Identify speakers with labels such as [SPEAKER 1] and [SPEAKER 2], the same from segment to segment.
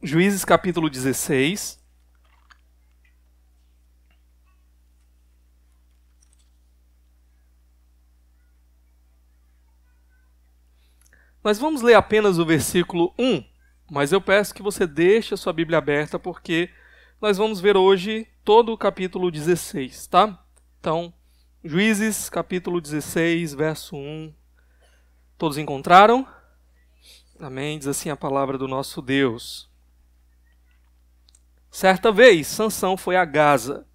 [SPEAKER 1] Juízes capítulo 16. Nós vamos ler apenas o versículo 1, mas eu peço que você deixe a sua Bíblia aberta, porque nós vamos ver hoje todo o capítulo 16, tá? Então, Juízes capítulo 16, verso 1. Todos encontraram? Amém, diz assim a palavra do nosso Deus. Certa vez, Sansão foi a Gaza,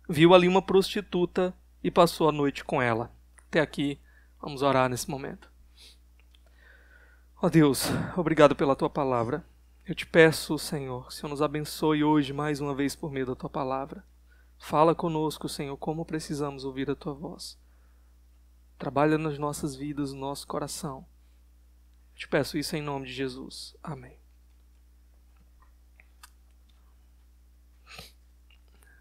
[SPEAKER 1] viu ali uma prostituta e passou a noite com ela. Até aqui, vamos orar nesse momento. Ó Deus, obrigado pela Tua palavra. Eu te peço, Senhor, que o Senhor nos abençoe hoje mais uma vez por meio da Tua palavra. Fala conosco, Senhor, como precisamos ouvir a Tua voz. Trabalha nas nossas vidas, no nosso coração. Eu te peço isso em nome de Jesus. Amém.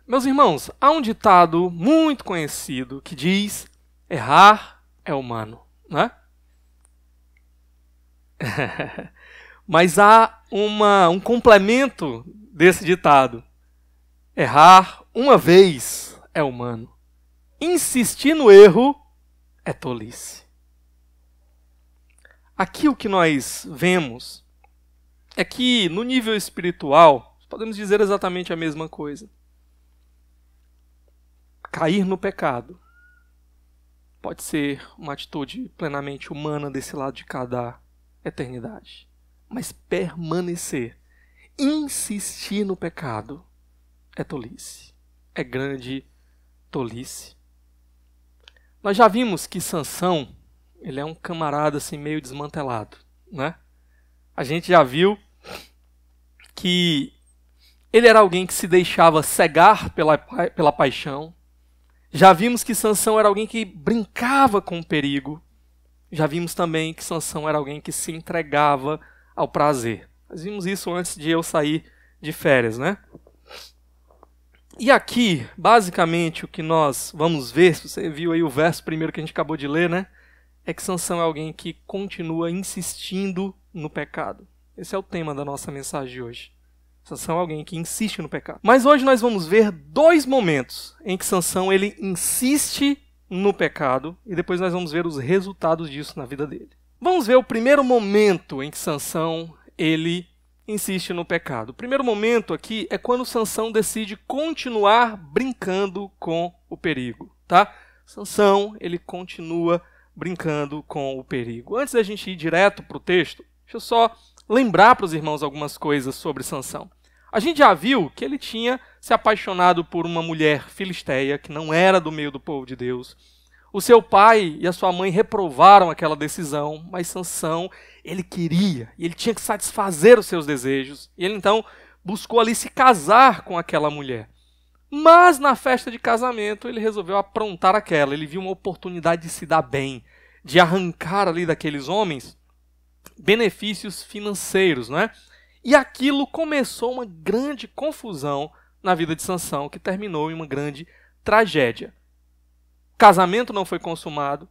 [SPEAKER 1] Meus irmãos, há um ditado muito conhecido que diz: errar é humano, não é? Mas há um complemento desse ditado. Errar uma vez é humano. Insistir no erro é tolice. Aqui o que nós vemos é que no nível espiritual, podemos dizer exatamente a mesma coisa. Cair no pecado pode ser uma atitude plenamente humana desse lado de cada eternidade. Mas permanecer, insistir no pecado, é tolice. É grande tolice. Nós já vimos que Sansão, ele é um camarada assim meio desmantelado, né? A gente já viu que ele era alguém que se deixava cegar pela paixão. Já vimos que Sansão era alguém que brincava com o perigo. Já vimos também que Sansão era alguém que se entregava ao prazer. Nós vimos isso antes de eu sair de férias, né? E aqui, basicamente, o que nós vamos ver, se você viu aí o verso primeiro que a gente acabou de ler, né? É que Sansão é alguém que continua insistindo no pecado. Esse é o tema da nossa mensagem de hoje. Sansão é alguém que insiste no pecado. Mas hoje nós vamos ver dois momentos em que Sansão ele insiste no pecado e depois nós vamos ver os resultados disso na vida dele. Vamos ver o primeiro momento em que Sansão ele insiste no pecado. O primeiro momento aqui é quando Sansão decide continuar brincando com o perigo, tá? Sansão ele continua brincando com o perigo. Antes da gente ir direto para o texto, deixa eu só lembrar para os irmãos algumas coisas sobre Sansão. A gente já viu que ele tinha se apaixonado por uma mulher filisteia, que não era do meio do povo de Deus. O seu pai e a sua mãe reprovaram aquela decisão, mas Sansão, ele queria, e ele tinha que satisfazer os seus desejos. E ele então buscou ali se casar com aquela mulher. Mas na festa de casamento ele resolveu aprontar aquela. Ele viu uma oportunidade de se dar bem, de arrancar ali daqueles homens benefícios financeiros, né? E aquilo começou uma grande confusão na vida de Sansão, que terminou em uma grande tragédia. O casamento não foi consumado,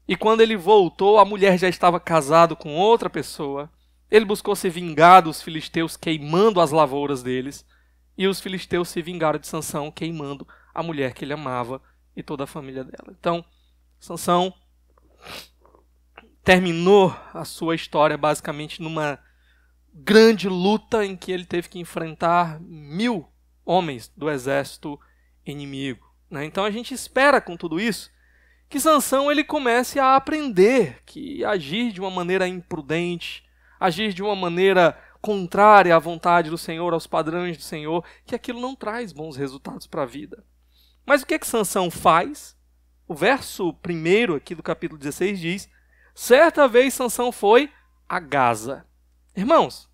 [SPEAKER 1] e quando ele voltou, a mulher já estava casada com outra pessoa. Ele buscou se vingar dos filisteus queimando as lavouras deles, e os filisteus se vingaram de Sansão queimando a mulher que ele amava e toda a família dela. Então, Sansão terminou a sua história basicamente numa grande luta em que ele teve que enfrentar 1000 homens do exército inimigo, né? Então a gente espera com tudo isso que Sansão ele comece a aprender que agir de uma maneira imprudente, agir de uma maneira contrária à vontade do Senhor, aos padrões do Senhor, que aquilo não traz bons resultados para a vida. Mas o que é que Sansão faz? O verso 1 aqui do capítulo 16 diz: certa vez Sansão foi a Gaza. Irmãos,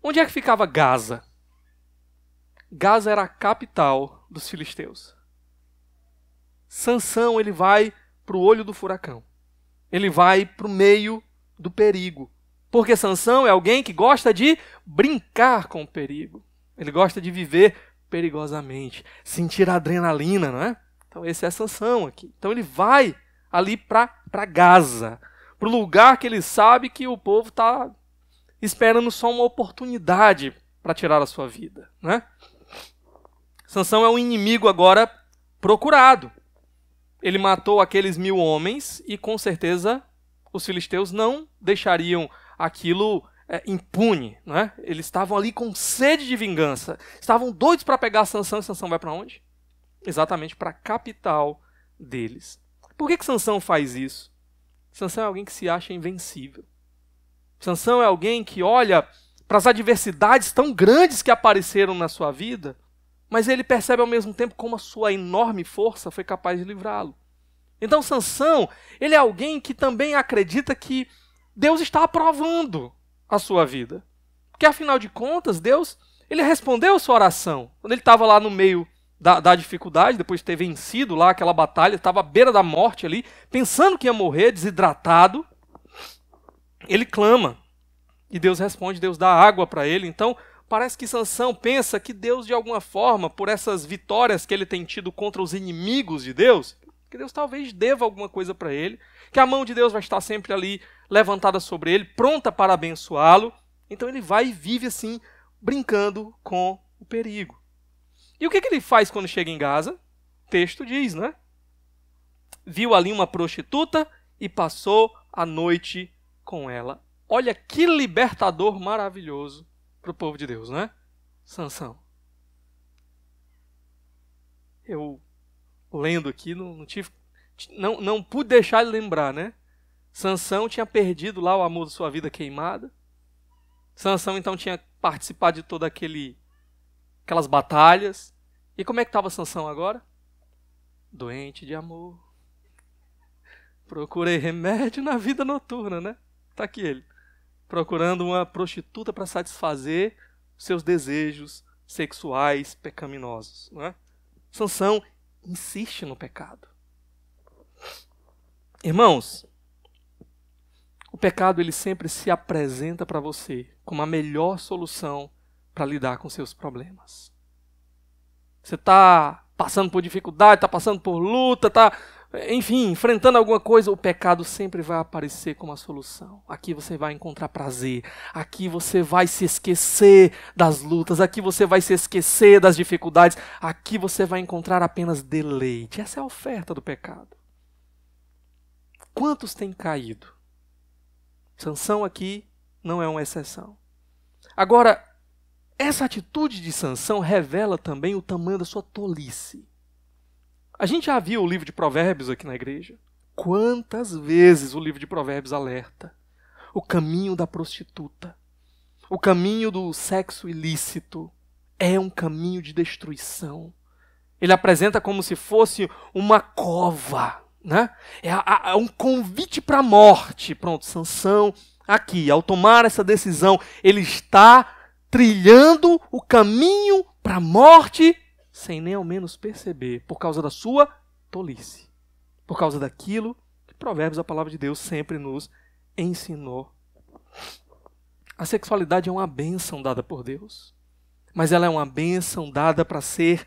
[SPEAKER 1] onde é que ficava Gaza? Gaza era a capital dos filisteus. Sansão ele vai para o olho do furacão. Ele vai para o meio do perigo. Porque Sansão é alguém que gosta de brincar com o perigo. Ele gosta de viver perigosamente, sentir a adrenalina, não é? Então esse é Sansão aqui. Então ele vai ali para Gaza, para o lugar que ele sabe que o povo está esperando só uma oportunidade para tirar a sua vida, né? Sansão é um inimigo agora procurado. Ele matou aqueles 1000 homens e com certeza os filisteus não deixariam aquilo impune, né? Eles estavam ali com sede de vingança, estavam doidos para pegar Sansão, e Sansão vai para onde? Exatamente para a capital deles. Por que Sansão faz isso? Sansão é alguém que se acha invencível. Sansão é alguém que olha para as adversidades tão grandes que apareceram na sua vida, mas ele percebe ao mesmo tempo como a sua enorme força foi capaz de livrá-lo. Então Sansão, ele é alguém que também acredita que Deus está aprovando a sua vida. Porque afinal de contas, Deus, ele respondeu a sua oração. Quando ele estava lá no meio da dificuldade, depois de ter vencido lá aquela batalha, estava à beira da morte ali, pensando que ia morrer, desidratado, ele clama. E Deus responde, Deus dá água para ele. Então, parece que Sansão pensa que Deus, de alguma forma, por essas vitórias que ele tem tido contra os inimigos de Deus, que Deus talvez deva alguma coisa para ele, que a mão de Deus vai estar sempre ali levantada sobre ele, pronta para abençoá-lo. Então ele vai e vive assim, brincando com o perigo. E o que ele faz quando chega em Gaza? O texto diz, né? Viu ali uma prostituta e passou a noite com ela. Olha que libertador maravilhoso para o povo de Deus, né? Sansão. Eu, lendo aqui, não pude deixar de lembrar, né? Sansão tinha perdido lá o amor da sua vida queimada. Sansão, então, tinha participado de todas aquelas batalhas. E como é que estava Sansão agora? Doente de amor. Procurei remédio na vida noturna, né? Está aqui ele. Procurando uma prostituta para satisfazer seus desejos sexuais pecaminosos, não é? Sansão insiste no pecado. Irmãos, o pecado ele sempre se apresenta para você como a melhor solução para lidar com seus problemas. Você está passando por dificuldade, está passando por luta, está, enfim, enfrentando alguma coisa, o pecado sempre vai aparecer como a solução. Aqui você vai encontrar prazer, aqui você vai se esquecer das lutas, aqui você vai se esquecer das dificuldades, aqui você vai encontrar apenas deleite. Essa é a oferta do pecado. Quantos têm caído? Sansão aqui não é uma exceção. Agora, essa atitude de Sansão revela também o tamanho da sua tolice. A gente já viu o livro de Provérbios aqui na igreja. Quantas vezes o livro de Provérbios alerta o caminho da prostituta, o caminho do sexo ilícito é um caminho de destruição. Ele apresenta como se fosse uma cova, né? É um convite para a morte. Pronto, Sansão aqui, ao tomar essa decisão, ele está trilhando o caminho para a morte sem nem ao menos perceber, por causa da sua tolice, por causa daquilo que Provérbios, a palavra de Deus, sempre nos ensinou. A sexualidade é uma bênção dada por Deus, mas ela é uma bênção dada para ser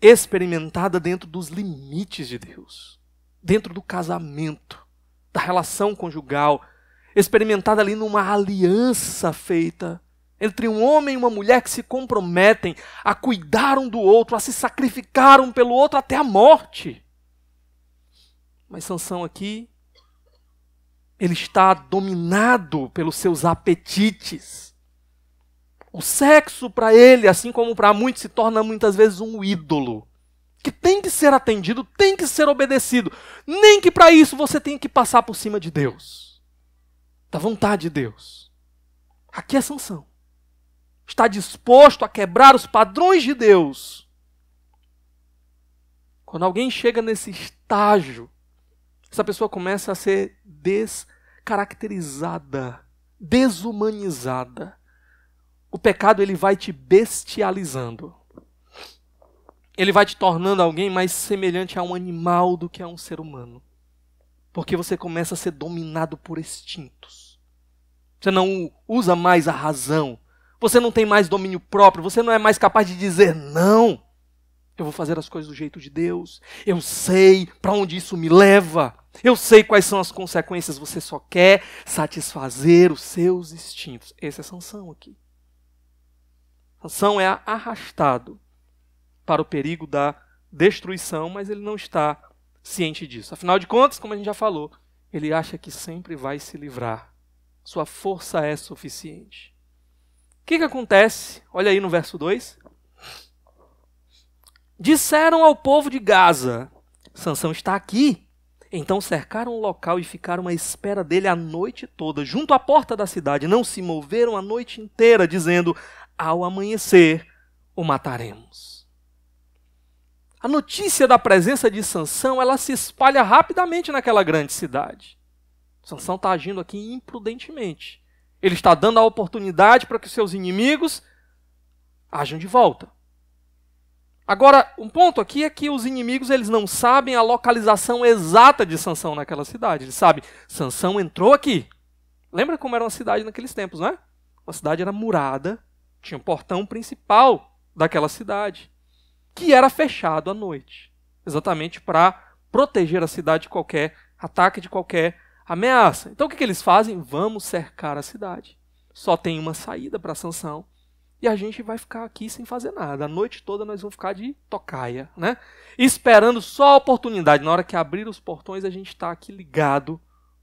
[SPEAKER 1] experimentada dentro dos limites de Deus, dentro do casamento, da relação conjugal, experimentada ali numa aliança feita entre um homem e uma mulher que se comprometem a cuidar um do outro, a se sacrificar um pelo outro até a morte. Mas Sansão aqui, ele está dominado pelos seus apetites. O sexo para ele, assim como para muitos, se torna muitas vezes um ídolo, que tem que ser atendido, tem que ser obedecido. Nem que para isso você tenha que passar por cima de Deus, da vontade de Deus. Aqui é Sansão. Está disposto a quebrar os padrões de Deus. Quando alguém chega nesse estágio, essa pessoa começa a ser descaracterizada, desumanizada. O pecado ele vai te bestializando. Ele vai te tornando alguém mais semelhante a um animal do que a um ser humano. Porque você começa a ser dominado por instintos. Você não usa mais a razão. Você não tem mais domínio próprio, você não é mais capaz de dizer não. Eu vou fazer as coisas do jeito de Deus. Eu sei para onde isso me leva. Eu sei quais são as consequências. Você só quer satisfazer os seus instintos. Esse é Sansão aqui. Sansão é arrastado para o perigo da destruição, mas ele não está ciente disso. Afinal de contas, como a gente já falou, ele acha que sempre vai se livrar. Sua força é suficiente. O que acontece? Olha aí no verso 2. Disseram ao povo de Gaza: Sansão está aqui. Então cercaram o local e ficaram à espera dele a noite toda, junto à porta da cidade. Não se moveram a noite inteira, dizendo: ao amanhecer o mataremos. A notícia da presença de Sansão, ela se espalha rapidamente naquela grande cidade. Sansão está agindo aqui imprudentemente. Ele está dando a oportunidade para que seus inimigos ajam de volta. Agora, um ponto aqui é que os inimigos eles não sabem a localização exata de Sansão naquela cidade. Eles sabem, Sansão entrou aqui. Lembra como era uma cidade naqueles tempos, não é? Uma cidade era murada, tinha um portão principal daquela cidade, que era fechado à noite, exatamente para proteger a cidade de qualquer ataque, de qualquer ameaça. Então o que eles fazem? Vamos cercar a cidade. Só tem uma saída para Sansão. E a gente vai ficar aqui sem fazer nada. A noite toda nós vamos ficar de tocaia, né? Esperando só a oportunidade. Na hora que abrir os portões, a gente está aqui ligado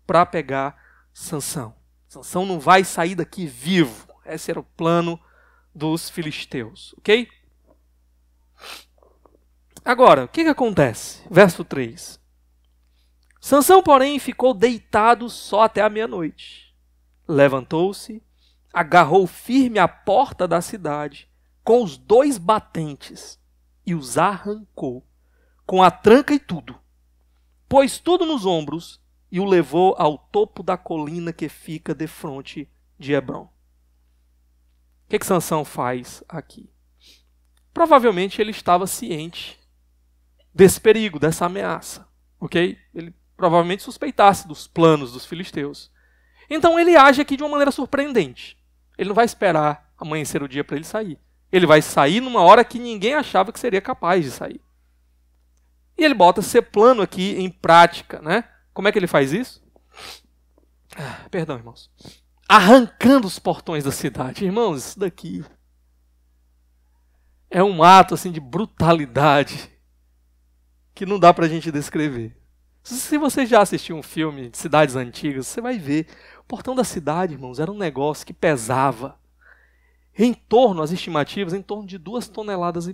[SPEAKER 1] para pegar Sansão. Sansão não vai sair daqui vivo. Esse era o plano dos filisteus, ok? Agora, o que acontece? Verso 3. Sansão, porém, ficou deitado só até a meia-noite. Levantou-se, agarrou firme a porta da cidade com os 2 batentes e os arrancou, com a tranca e tudo. Pôs tudo nos ombros e o levou ao topo da colina que fica defronte de Hebrom. O que Sansão faz aqui? Provavelmente ele estava ciente desse perigo, dessa ameaça, ok? Ele provavelmente suspeitasse dos planos dos filisteus. Então ele age aqui de uma maneira surpreendente. Ele não vai esperar amanhecer o dia para ele sair. Ele vai sair numa hora que ninguém achava que seria capaz de sair. E ele bota esse plano aqui em prática, né? Como é que ele faz isso? Perdão, irmãos. Arrancando os portões da cidade. Irmãos, isso daqui é um ato assim de brutalidade que não dá para a gente descrever. Se você já assistiu um filme de cidades antigas, você vai ver. O portão da cidade, irmãos, era um negócio que pesava, em torno, as estimativas, em torno de 2,5 toneladas.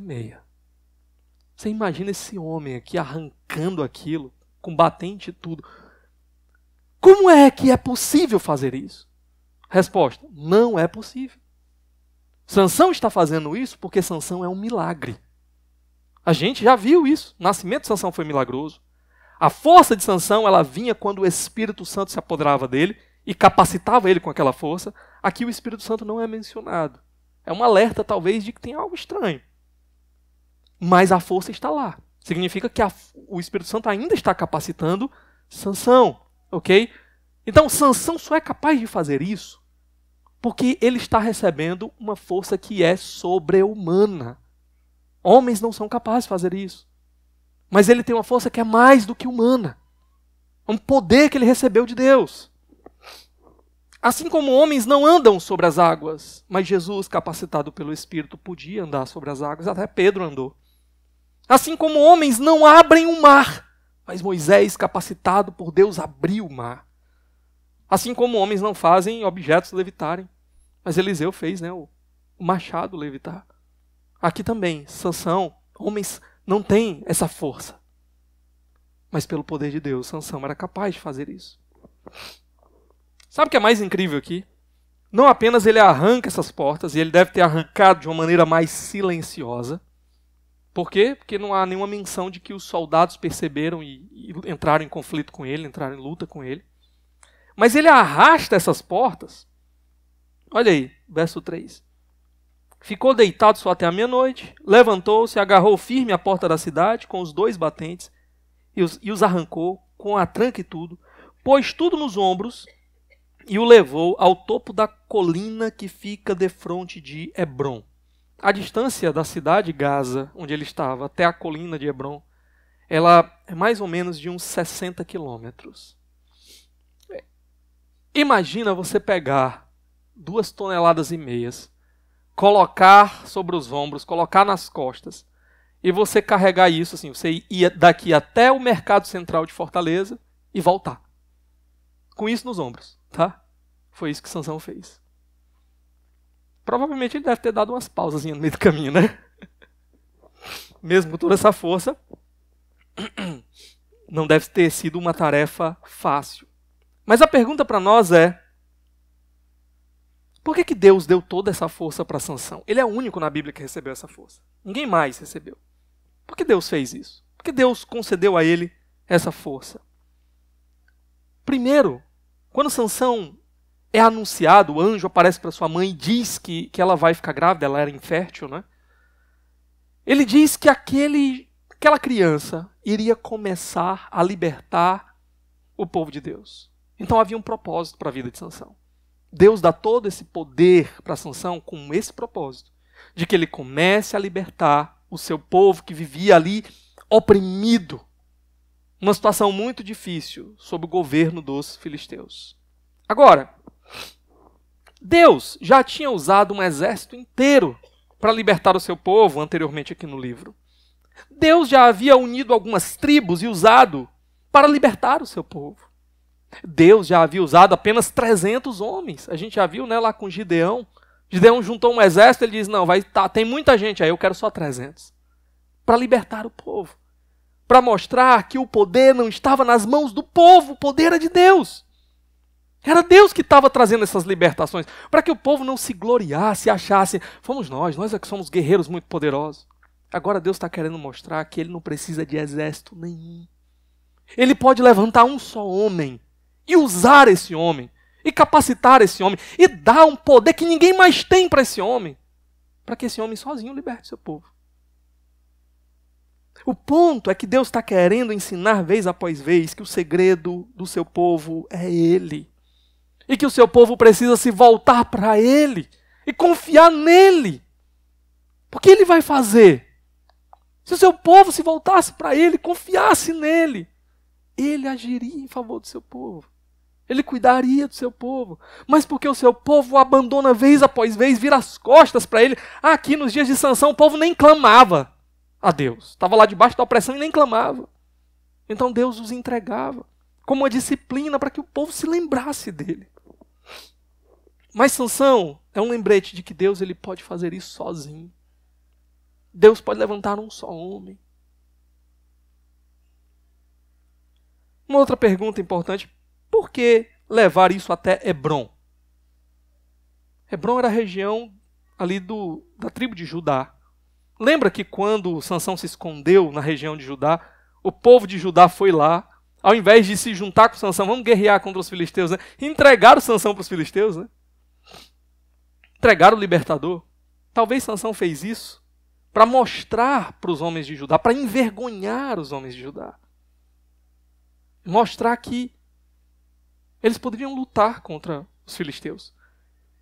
[SPEAKER 1] Você imagina esse homem aqui arrancando aquilo, com batente e tudo. Como é que é possível fazer isso? Resposta: não é possível. Sansão está fazendo isso porque Sansão é um milagre. A gente já viu isso. O nascimento de Sansão foi milagroso. A força de Sansão, ela vinha quando o Espírito Santo se apoderava dele e capacitava ele com aquela força. Aqui o Espírito Santo não é mencionado. É um alerta, talvez, de que tem algo estranho. Mas a força está lá. Significa que o Espírito Santo ainda está capacitando Sansão, ok? Então, Sansão só é capaz de fazer isso porque ele está recebendo uma força que é sobre-humana. Homens não são capazes de fazer isso. Mas ele tem uma força que é mais do que humana. Um poder que ele recebeu de Deus. Assim como homens não andam sobre as águas, mas Jesus, capacitado pelo Espírito, podia andar sobre as águas, até Pedro andou. Assim como homens não abrem o mar, mas Moisés, capacitado por Deus, abriu o mar. Assim como homens não fazem objetos levitarem, mas Eliseu fez, né, o machado levitar. Aqui também, Sansão, homens não têm essa força. Mas pelo poder de Deus, Sansão era capaz de fazer isso. Sabe o que é mais incrível aqui? Não apenas ele arranca essas portas, e ele deve ter arrancado de uma maneira mais silenciosa. Por quê? Porque não há nenhuma menção de que os soldados perceberam e entraram em conflito com ele, entraram em luta com ele. Mas ele arrasta essas portas. Olha aí, verso 3. Ficou deitado só até a meia-noite, levantou-se, agarrou firme a porta da cidade com os 2 batentes e os arrancou com a tranca e tudo, pôs tudo nos ombros e o levou ao topo da colina que fica defronte de Hebrom. a distância da cidade de Gaza, onde ele estava, até a colina de Hebrom, ela é mais ou menos de uns 60 quilômetros. Imagina você pegar 2,5 toneladas, colocar sobre os ombros, colocar nas costas, e você carregar isso, assim, você ia daqui até o Mercado Central de Fortaleza e voltar. Com isso nos ombros, tá? Foi isso que Sansão fez. Provavelmente ele deve ter dado umas pausas no meio do caminho, né? Mesmo com toda essa força, não deve ter sido uma tarefa fácil. Mas a pergunta para nós é: por que Deus deu toda essa força para Sansão? Ele é o único na Bíblia que recebeu essa força. Ninguém mais recebeu. Por que Deus fez isso? Por que Deus concedeu a ele essa força? Primeiro, quando Sansão é anunciado, o anjo aparece para sua mãe e diz que ela vai ficar grávida, ela era infértil, né? Ele diz que aquela criança iria começar a libertar o povo de Deus. Então havia um propósito para a vida de Sansão. Deus dá todo esse poder para Sansão com esse propósito, de que ele comece a libertar o seu povo que vivia ali oprimido, uma situação muito difícil, sob o governo dos filisteus. Agora, Deus já tinha usado um exército inteiro para libertar o seu povo, anteriormente aqui no livro. Deus já havia unido algumas tribos e usado para libertar o seu povo. Deus já havia usado apenas 300 homens. A gente já viu, né, lá com Gideão. Gideão juntou um exército, ele diz, não, tem muita gente aí, eu quero só 300. Para libertar o povo. Para mostrar que o poder não estava nas mãos do povo, o poder era de Deus. Era Deus que estava trazendo essas libertações, para que o povo não se gloriasse, achasse, fomos nós é que somos guerreiros muito poderosos. Agora Deus está querendo mostrar que ele não precisa de exército nenhum. Ele pode levantar um só homem e usar esse homem, e capacitar esse homem, e dar um poder que ninguém mais tem para esse homem, para que esse homem sozinho liberte seu povo. O ponto é que Deus está querendo ensinar vez após vez que o segredo do seu povo é Ele. E que o seu povo precisa se voltar para Ele e confiar nele. Porque Ele vai fazer. Se o seu povo se voltasse para Ele, confiasse nele, Ele agiria em favor do seu povo. Ele cuidaria do seu povo. Mas porque o seu povo o abandona vez após vez, vira as costas para Ele. Aqui nos dias de Sansão, o povo nem clamava a Deus. Estava lá debaixo da opressão e nem clamava. Então Deus os entregava como uma disciplina para que o povo se lembrasse dele. Mas Sansão é um lembrete de que Deus ele pode fazer isso sozinho. Deus pode levantar um só homem. Uma outra pergunta importante: por que levar isso até Hebrom? Hebrom era a região ali da tribo de Judá. Lembra que quando Sansão se escondeu na região de Judá, o povo de Judá foi lá, ao invés de se juntar com Sansão, vamos guerrear contra os filisteus, né? Entregaram Sansão para os filisteus, né? Entregaram o libertador. Talvez Sansão fez isso para mostrar para os homens de Judá, para envergonhar os homens de Judá. Mostrar que eles poderiam lutar contra os filisteus.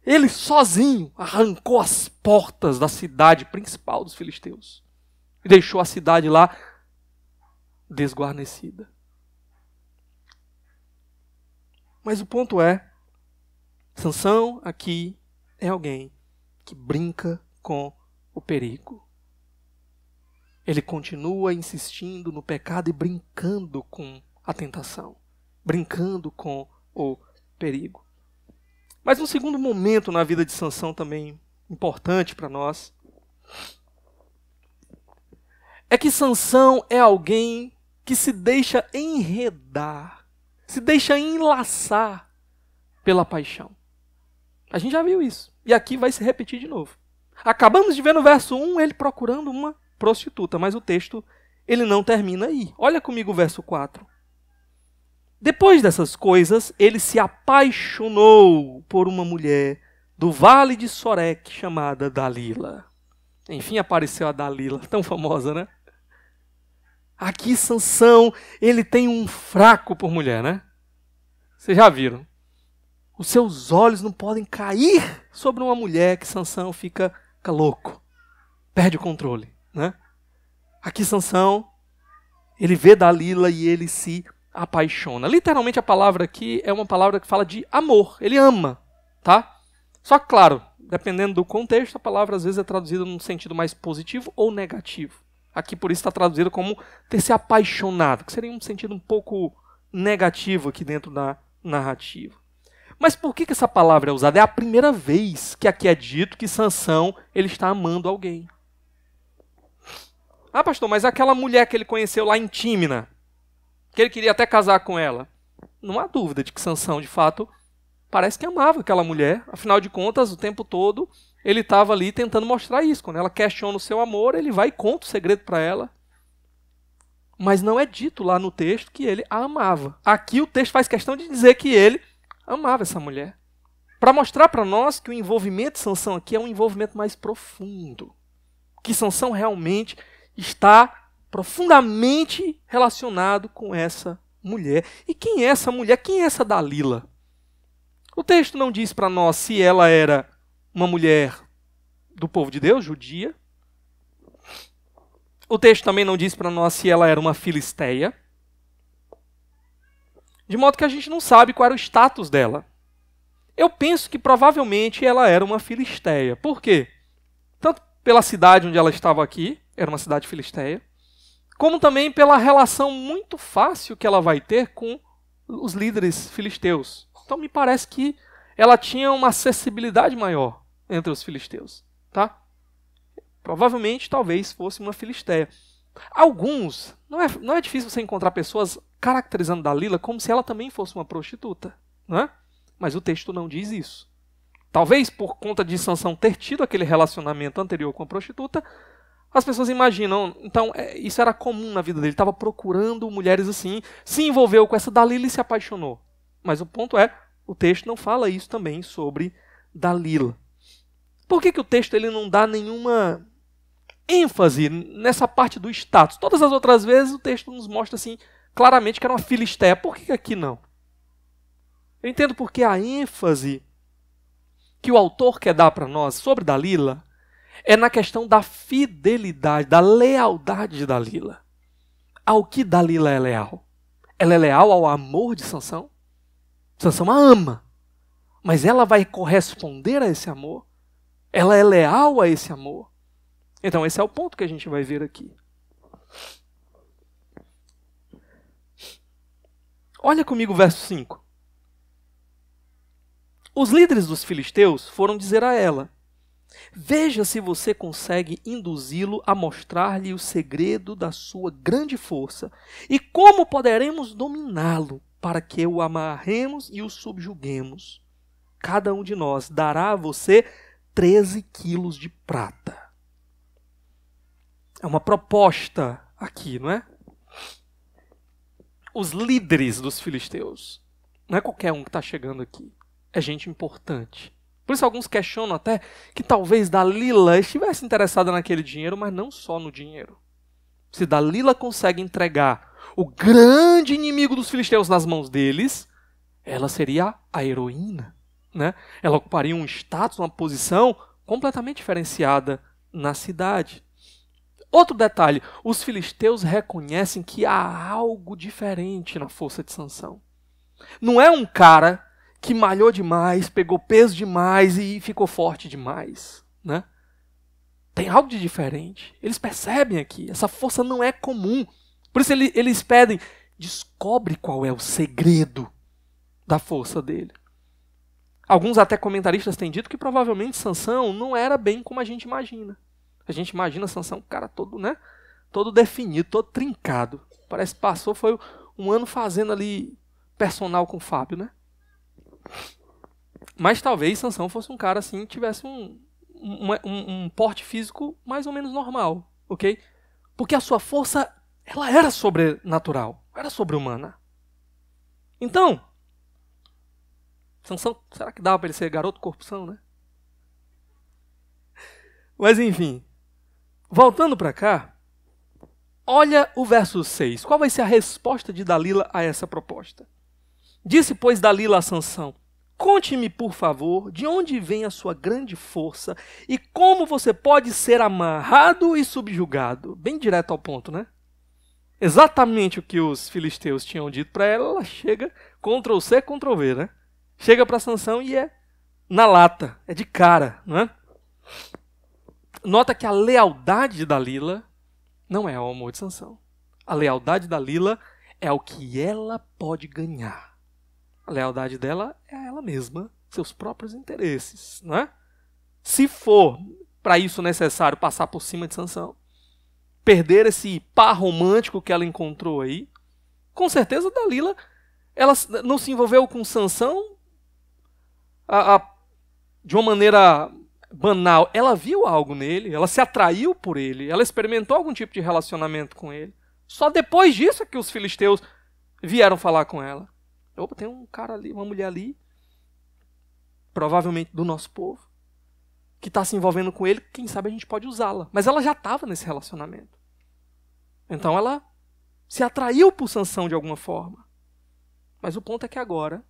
[SPEAKER 1] Ele sozinho arrancou as portas da cidade principal dos filisteus e deixou a cidade lá desguarnecida. Mas o ponto é, Sansão aqui é alguém que brinca com o perigo. Ele continua insistindo no pecado e brincando com a tentação, brincando com o perigo. Mas um segundo momento na vida de Sansão também importante para nós é que Sansão é alguém que se deixa enredar, se deixa enlaçar pela paixão. A gente já viu isso. E aqui vai se repetir de novo. Acabamos de ver no verso 1 ele procurando uma prostituta, mas o texto ele não termina aí. Olha comigo o verso 4. Depois dessas coisas, ele se apaixonou por uma mulher do vale de Soreque chamada Dalila. Enfim, apareceu a Dalila, tão famosa, né? Aqui Sansão, ele tem um fraco por mulher, né? Vocês já viram? Os seus olhos não podem cair sobre uma mulher que Sansão fica louco. perde o controle, né? Aqui Sansão, ele vê Dalila e ele se apaixona. Literalmente a palavra aqui é uma palavra que fala de amor. Ele ama, tá? Só que, claro, dependendo do contexto, a palavra às vezes é traduzida num sentido mais positivo ou negativo. Aqui por isso está traduzida como ter se apaixonado, que seria um sentido um pouco negativo aqui dentro da narrativa. Mas por que essa palavra é usada? É a primeira vez que aqui é dito que Sansão ele está amando alguém. Ah, pastor, mas aquela mulher que ele conheceu lá em Tímina, que ele queria até casar com ela, não há dúvida de que Sansão, de fato, parece que amava aquela mulher. Afinal de contas, o tempo todo, ele estava ali tentando mostrar isso. Quando ela questiona o seu amor, ele vai e conta o segredo para ela. Mas não é dito lá no texto que ele a amava. Aqui o texto faz questão de dizer que ele amava essa mulher. Para mostrar para nós que o envolvimento de Sansão aqui é um envolvimento mais profundo. Que Sansão realmente está profundamente relacionado com essa mulher. E quem é essa mulher? Quem é essa Dalila? O texto não diz para nós se ela era uma mulher do povo de Deus, judia. O texto também não diz para nós se ela era uma filisteia. De modo que a gente não sabe qual era o status dela. Eu penso que provavelmente ela era uma filisteia. Por quê? Tanto pela cidade onde ela estava aqui, era uma cidade filisteia, como também pela relação muito fácil que ela vai ter com os líderes filisteus. Então me parece que ela tinha uma acessibilidade maior entre os filisteus, tá? Provavelmente, talvez, fosse uma filisteia. Alguns, não é difícil você encontrar pessoas caracterizando Dalila como se ela também fosse uma prostituta, não é? Mas o texto não diz isso. Talvez por conta de Sansão ter tido aquele relacionamento anterior com a prostituta, as pessoas imaginam, então isso era comum na vida dele, estava procurando mulheres assim, se envolveu com essa Dalila e se apaixonou. Mas o ponto é, o texto não fala isso também sobre Dalila. Por que o texto ele não dá nenhuma ênfase nessa parte do status? Todas as outras vezes o texto nos mostra assim, claramente que era uma filisteia. Por que aqui não? Eu entendo porque a ênfase que o autor quer dar para nós sobre Dalila é na questão da fidelidade, da lealdade de Dalila. Ao que Dalila é leal? Ela é leal ao amor de Sansão? Sansão a ama, mas ela vai corresponder a esse amor? Ela é leal a esse amor? Então esse é o ponto que a gente vai ver aqui. Olha comigo o verso 5. Os líderes dos filisteus foram dizer a ela: veja se você consegue induzi-lo a mostrar-lhe o segredo da sua grande força e como poderemos dominá-lo para que o amarremos e o subjuguemos. Cada um de nós dará a você 13 quilos de prata. É uma proposta aqui, não é? Os líderes dos filisteus. Não é qualquer um que está chegando aqui. É gente importante. Por isso alguns questionam até que talvez Dalila estivesse interessada naquele dinheiro, mas não só no dinheiro. Se Dalila consegue entregar o grande inimigo dos filisteus nas mãos deles, ela seria a heroína, né? Ela ocuparia um status, uma posição completamente diferenciada na cidade. Outro detalhe, os filisteus reconhecem que há algo diferente na força de Sansão. Não é um cara que malhou demais, pegou peso demais e ficou forte demais, né? Tem algo de diferente. Eles percebem aqui, essa força não é comum. Por isso eles pedem, descobre qual é o segredo da força dele. Alguns até comentaristas têm dito que provavelmente Sansão não era bem como a gente imagina. A gente imagina Sansão, cara todo, né? Todo definido, todo trincado. Parece que passou, foi um ano fazendo ali personal com o Fábio, né? Mas talvez Sansão fosse um cara assim, tivesse um porte físico mais ou menos normal, ok? Porque a sua força, ela era sobrenatural, era sobre-humana. Então, Sansão, será que dava para ele ser garoto corrupção, né? Mas enfim, voltando para cá, olha o verso 6. Qual vai ser a resposta de Dalila a essa proposta? Disse, pois, Dalila a Sansão: conte-me, por favor, de onde vem a sua grande força e como você pode ser amarrado e subjugado. Bem direto ao ponto, né? Exatamente o que os filisteus tinham dito para ela, ela chega, Ctrl+C, Ctrl+V, né? Chega para Sansão e é na lata, é de cara, né? Nota que a lealdade de Dalila não é ao amor de Sansão. A lealdade de Dalila é o que ela pode ganhar. A lealdade dela é a ela mesma, seus próprios interesses, né? Se for para isso necessário passar por cima de Sansão, perder esse par romântico que ela encontrou aí, com certeza Dalila, ela não se envolveu com Sansão de uma maneira banal. Ela viu algo nele, ela se atraiu por ele, ela experimentou algum tipo de relacionamento com ele. Só depois disso é que os filisteus vieram falar com ela. Opa, tem um cara ali, uma mulher ali, provavelmente do nosso povo, que está se envolvendo com ele, quem sabe a gente pode usá-la. Mas ela já estava nesse relacionamento. Então ela se atraiu por Sansão de alguma forma. Mas o ponto é que agora,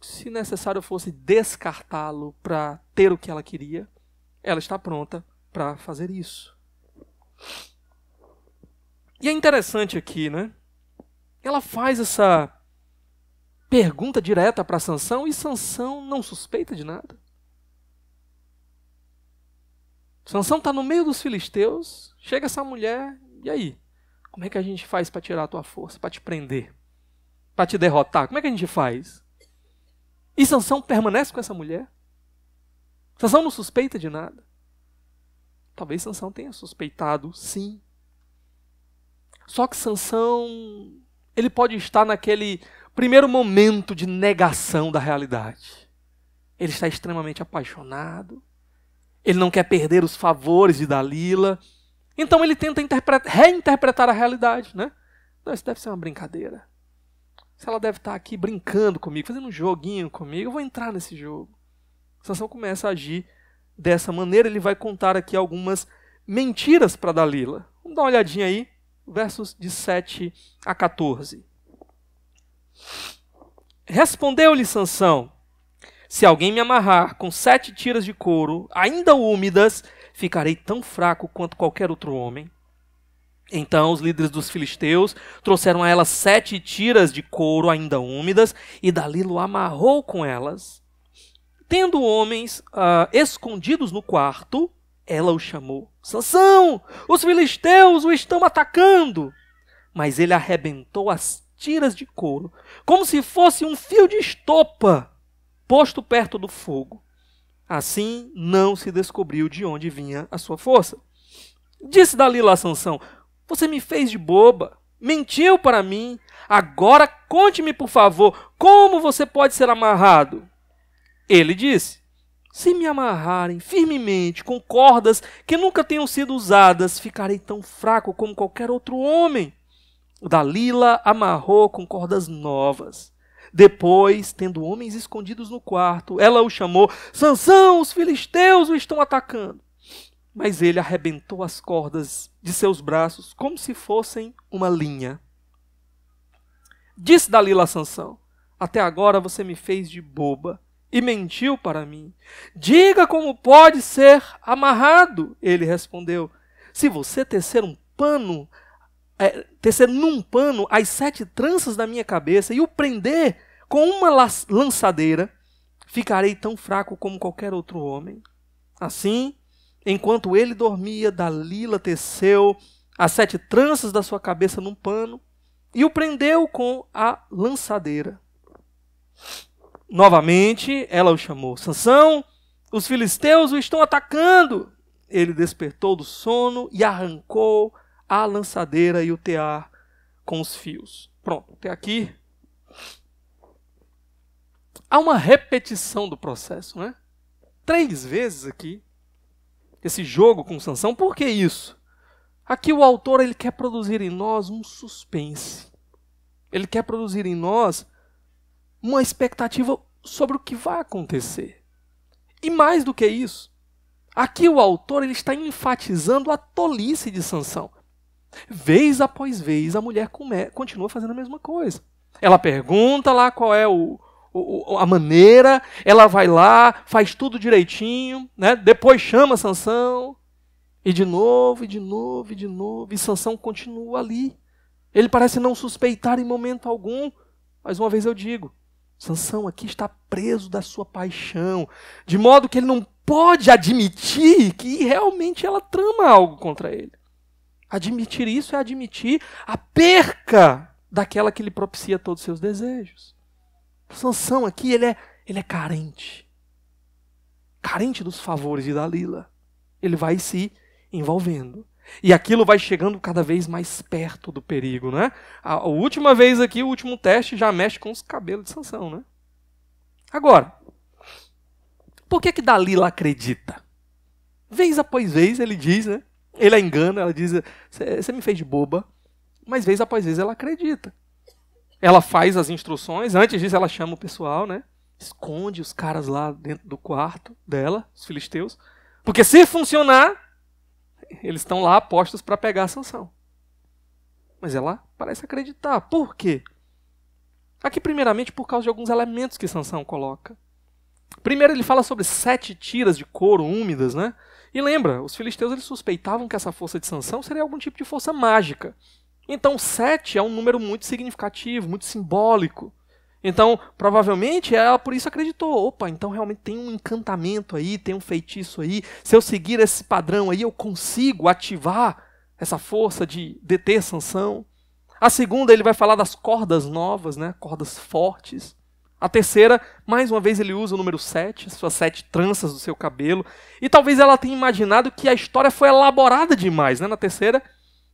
[SPEAKER 1] se necessário fosse descartá-lo para ter o que ela queria, ela está pronta para fazer isso. E é interessante aqui, né? Ela faz essa pergunta direta para Sansão e Sansão não suspeita de nada. Sansão está no meio dos filisteus, chega essa mulher, e aí? Como é que a gente faz para tirar a tua força, para te prender, para te derrotar? Como é que a gente faz? E Sansão permanece com essa mulher? Sansão não suspeita de nada? Talvez Sansão tenha suspeitado, sim. Só que Sansão, ele pode estar naquele primeiro momento de negação da realidade. Ele está extremamente apaixonado. Ele não quer perder os favores de Dalila. Então ele tenta reinterpretar a realidade, né? Não, isso deve ser uma brincadeira. Se ela deve estar aqui brincando comigo, fazendo um joguinho comigo, eu vou entrar nesse jogo. Sansão começa a agir dessa maneira. Ele vai contar aqui algumas mentiras para Dalila. Vamos dar uma olhadinha aí, versos de 7 a 14. Respondeu-lhe Sansão: se alguém me amarrar com 7 tiras de couro, ainda úmidas, ficarei tão fraco quanto qualquer outro homem. Então os líderes dos filisteus trouxeram a ela 7 tiras de couro ainda úmidas, e Dalila o amarrou com elas. Tendo homens escondidos no quarto, ela o chamou: Sansão, os filisteus o estão atacando. Mas ele arrebentou as tiras de couro, como se fosse um fio de estopa posto perto do fogo. Assim não se descobriu de onde vinha a sua força. Disse Dalila a Sansão: você me fez de boba, mentiu para mim. Agora conte-me, por favor, como você pode ser amarrado. Ele disse: se me amarrarem firmemente com cordas que nunca tenham sido usadas, ficarei tão fraco como qualquer outro homem. Dalila amarrou com cordas novas. Depois, tendo homens escondidos no quarto, ela o chamou: Sansão, os filisteus o estão atacando. Mas ele arrebentou as cordas de seus braços como se fossem uma linha. Disse Dalila a Sansão: até agora você me fez de boba e mentiu para mim. Diga como pode ser amarrado. Ele respondeu: se você tecer num pano as 7 tranças da minha cabeça e o prender com uma lançadeira, ficarei tão fraco como qualquer outro homem. Assim, enquanto ele dormia, Dalila teceu as 7 tranças da sua cabeça num pano e o prendeu com a lançadeira. Novamente, ela o chamou: Sansão, os filisteus o estão atacando. Ele despertou do sono e arrancou a lançadeira e o tear com os fios. Pronto, até aqui. Há uma repetição do processo, né? 3 vezes aqui, esse jogo com Sansão. Por que isso? Aqui o autor ele quer produzir em nós um suspense. Ele quer produzir em nós uma expectativa sobre o que vai acontecer. E mais do que isso, aqui o autor ele está enfatizando a tolice de Sansão. Vez após vez, a mulher continua fazendo a mesma coisa. Ela pergunta lá qual é o a maneira, ela vai lá, faz tudo direitinho, né? Depois chama Sansão, e de novo, e de novo, e de novo, e Sansão continua ali. Ele parece não suspeitar em momento algum, mas uma vez eu digo, Sansão aqui está preso da sua paixão, de modo que ele não pode admitir que realmente ela trama algo contra ele. Admitir isso é admitir a perca daquela que lhe propicia todos os seus desejos. Sansão aqui, ele é carente. Carente dos favores de Dalila. Ele vai se envolvendo. E aquilo vai chegando cada vez mais perto do perigo, né? A última vez aqui, o último teste, já mexe com os cabelos de Sansão, né? Agora, por que Dalila acredita? Vez após vez ele diz, né? Ele a engana, ela diz, você me fez de boba. Mas vez após vez ela acredita. Ela faz as instruções, antes disso ela chama o pessoal, né? Esconde os caras lá dentro do quarto dela, os filisteus. Porque se funcionar, eles estão lá apostos para pegar Sansão. Mas ela parece acreditar. Por quê? Aqui primeiramente por causa de alguns elementos que Sansão coloca. Primeiro ele fala sobre 7 tiras de couro úmidas, né? E lembra, os filisteus eles suspeitavam que essa força de Sansão seria algum tipo de força mágica. Então 7 é um número muito significativo, muito simbólico. Então, provavelmente, ela por isso acreditou. Opa, então realmente tem um encantamento aí, tem um feitiço aí. Se eu seguir esse padrão aí, eu consigo ativar essa força de deter Sansão. A segunda, ele vai falar das cordas novas, né? Cordas fortes. A terceira, mais uma vez, ele usa o número 7, as suas 7 tranças do seu cabelo. E talvez ela tenha imaginado que a história foi elaborada demais, né? Na terceira,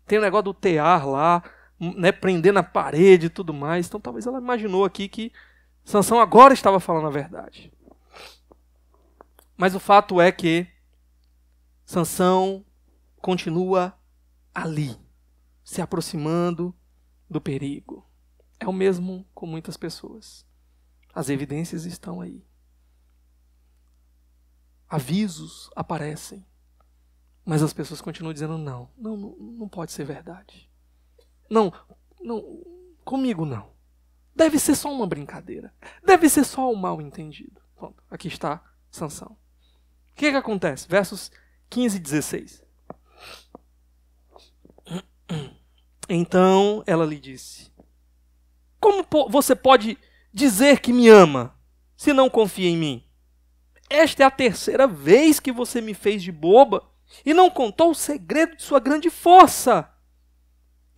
[SPEAKER 1] tem o negócio do tear lá, né, prender na parede e tudo mais. Então talvez ela imaginou aqui que Sansão agora estava falando a verdade. Mas o fato é que Sansão continua ali, se aproximando do perigo. É o mesmo com muitas pessoas. As evidências estão aí. Avisos aparecem. Mas as pessoas continuam dizendo não pode ser verdade. Não, comigo não. Deve ser só uma brincadeira. Deve ser só um mal entendido. Pronto, aqui está Sansão. O que acontece? Versos 15 e 16. Então ela lhe disse: como você pode dizer que me ama, se não confia em mim? Esta é a 3ª vez que você me fez de boba e não contou o segredo de sua grande força.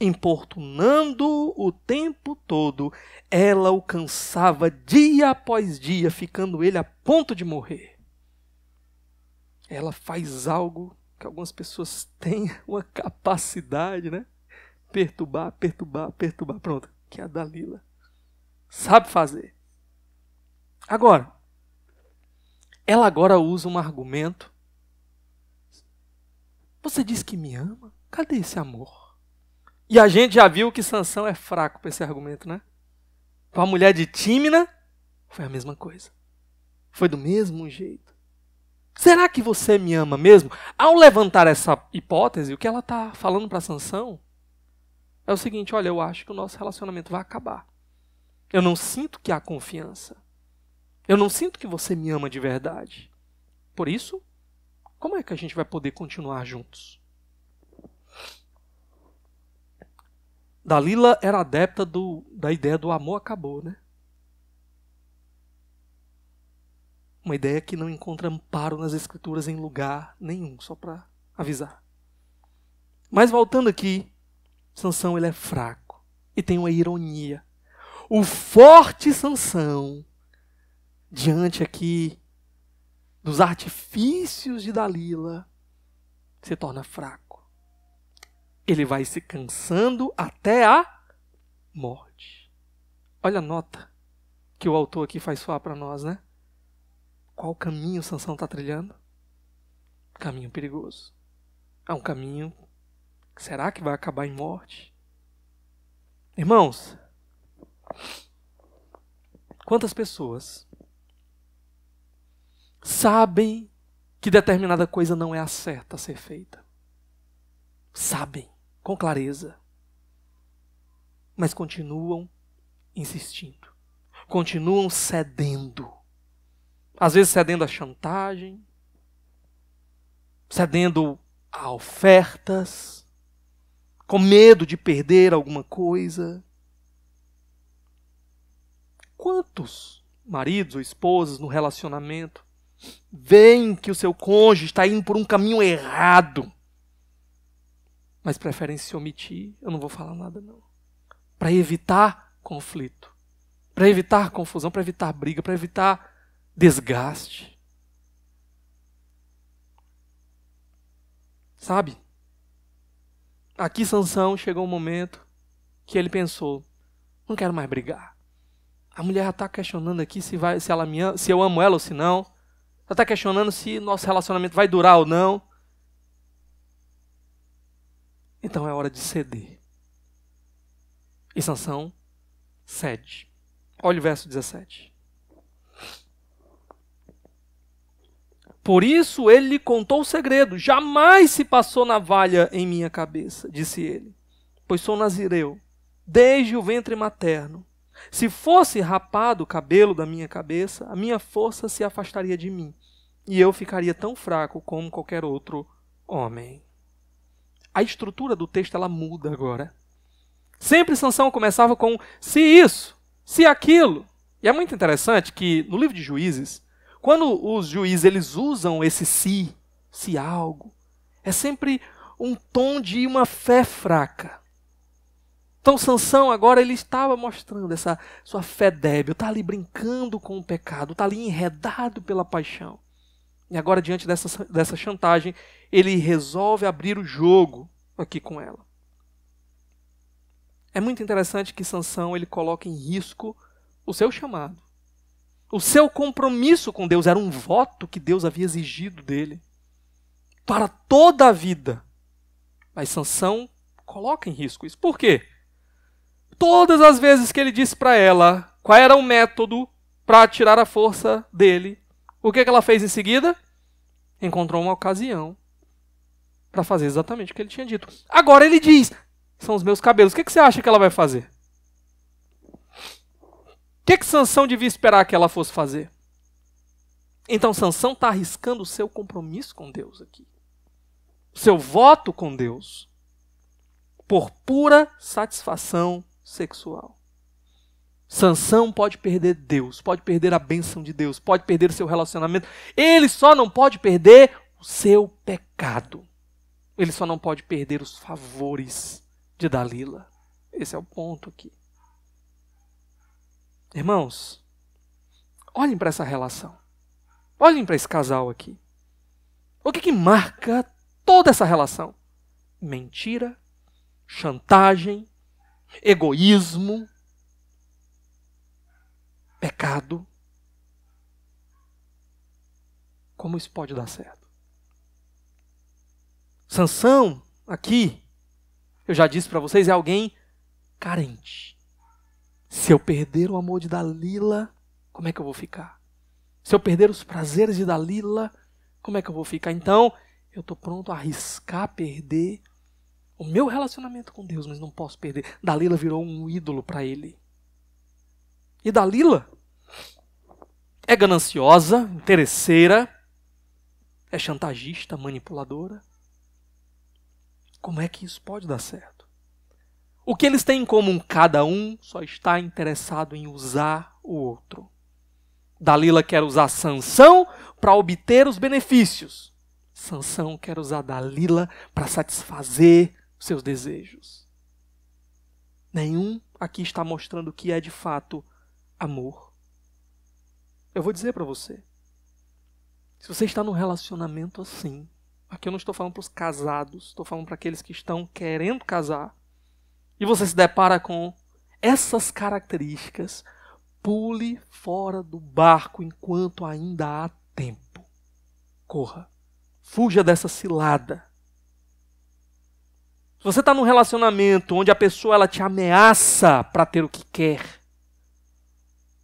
[SPEAKER 1] Importunando o tempo todo, ela o cansava dia após dia, ficando ele a ponto de morrer. Ela faz algo que algumas pessoas têm uma capacidade, né? Perturbar. Pronto, que é a Dalila sabe fazer. Agora, ela agora usa um argumento. Você diz que me ama? Cadê esse amor? E a gente já viu que Sansão é fraco para esse argumento, né? Com a mulher de Tímina, foi a mesma coisa. Foi do mesmo jeito. Será que você me ama mesmo? Ao levantar essa hipótese, o que ela está falando para Sansão é o seguinte: olha, eu acho que o nosso relacionamento vai acabar. Eu não sinto que há confiança. Eu não sinto que você me ama de verdade. Por isso, como é que a gente vai poder continuar juntos? Dalila era adepta da ideia do amor acabou, né? Uma ideia que não encontra amparo nas Escrituras em lugar nenhum, só para avisar. Mas voltando aqui, Sansão ele é fraco e tem uma ironia. O forte Sansão, diante aqui dos artifícios de Dalila, se torna fraco. Ele vai se cansando até a morte. Olha a nota que o autor aqui faz soar para nós, né? Qual caminho Sansão está trilhando? Caminho perigoso. É um caminho, será que vai acabar em morte? Irmãos, quantas pessoas sabem que determinada coisa não é a certa a ser feita? Sabem, com clareza, mas continuam insistindo. continuam cedendo. Às vezes cedendo à chantagem, cedendo a ofertas, com medo de perder alguma coisa. Quantos maridos ou esposas no relacionamento veem que o seu cônjuge está indo por um caminho errado, mas preferem se omitir? Eu não vou falar nada não. Para evitar conflito, para evitar confusão, para evitar briga, para evitar desgaste. Sabe? Aqui Sansão chegou um momento que ele pensou, não quero mais brigar. A mulher já está questionando aqui se ela me ama, se eu amo ela ou se não. Ela está questionando se nosso relacionamento vai durar ou não. Então é hora de ceder. E Sansão cede. Olha o verso 17. Por isso ele lhe contou o segredo. Jamais se passou navalha em minha cabeça, disse ele, pois sou nazireu, desde o ventre materno. Se fosse rapado o cabelo da minha cabeça, a minha força se afastaria de mim, e eu ficaria tão fraco como qualquer outro homem. A estrutura do texto ela muda agora. Sempre Sansão começava com se isso, se aquilo. E é muito interessante que no livro de Juízes, quando os juízes eles usam esse se algo, é sempre um tom de uma fé fraca. Então Sansão agora ele estava mostrando essa sua fé débil, está ali brincando com o pecado, está ali enredado pela paixão. E agora diante dessa chantagem, ele resolve abrir o jogo aqui com ela. É muito interessante que Sansão ele coloca em risco o seu chamado. O seu compromisso com Deus era um voto que Deus havia exigido dele para toda a vida. Mas Sansão coloca em risco isso. Por quê? Todas as vezes que ele disse para ela qual era o método para tirar a força dele, o que ela fez em seguida? Encontrou uma ocasião para fazer exatamente o que ele tinha dito. Agora ele diz, são os meus cabelos. O que você acha que ela vai fazer? O que Sansão devia esperar que ela fosse fazer? Então Sansão está arriscando o seu compromisso com Deus aqui. O seu voto com Deus. Por pura satisfação sexual. Sansão pode perder Deus, pode perder a bênção de Deus, pode perder o seu relacionamento. Ele só não pode perder o seu pecado. Ele só não pode perder os favores de Dalila. Esse é o ponto aqui. Irmãos, olhem para essa relação. Olhem para esse casal aqui. O que marca toda essa relação? Mentira, chantagem, egoísmo, pecado. Como isso pode dar certo? Sansão, aqui, eu já disse para vocês, é alguém carente. Se eu perder o amor de Dalila, como é que eu vou ficar? Se eu perder os prazeres de Dalila, como é que eu vou ficar? Então, eu estou pronto a arriscar perder o meu relacionamento com Deus, mas não posso perder. Dalila virou um ídolo para ele. E Dalila é gananciosa, interesseira, é chantagista, manipuladora. Como é que isso pode dar certo? O que eles têm em comum? Cada um só está interessado em usar o outro. Dalila quer usar Sansão para obter os benefícios. Sansão quer usar Dalila para satisfazer os seus desejos. Nenhum aqui está mostrando o que é de fato amor. Eu vou dizer para você. Se você está num relacionamento assim, aqui eu não estou falando para os casados, estou falando para aqueles que estão querendo casar, e você se depara com essas características, pule fora do barco enquanto ainda há tempo. Corra. Fuja dessa cilada. Se você está num relacionamento onde a pessoa ela te ameaça para ter o que quer,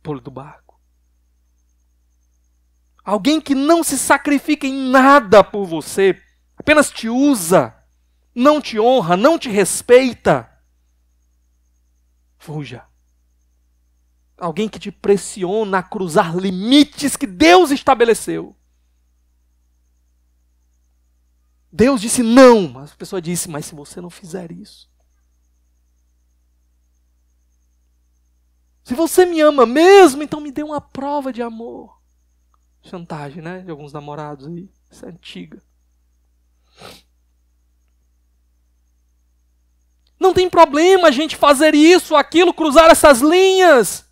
[SPEAKER 1] pule do barco. Alguém que não se sacrifica em nada por você, apenas te usa, não te honra, não te respeita, fuja. Alguém que te pressiona a cruzar limites que Deus estabeleceu. Deus disse não, mas a pessoa disse, mas se você não fizer isso. Se você me ama mesmo, então me dê uma prova de amor. Chantagem, né? De alguns namorados aí. Isso é antiga. Não tem problema a gente fazer isso, aquilo, cruzar essas linhas.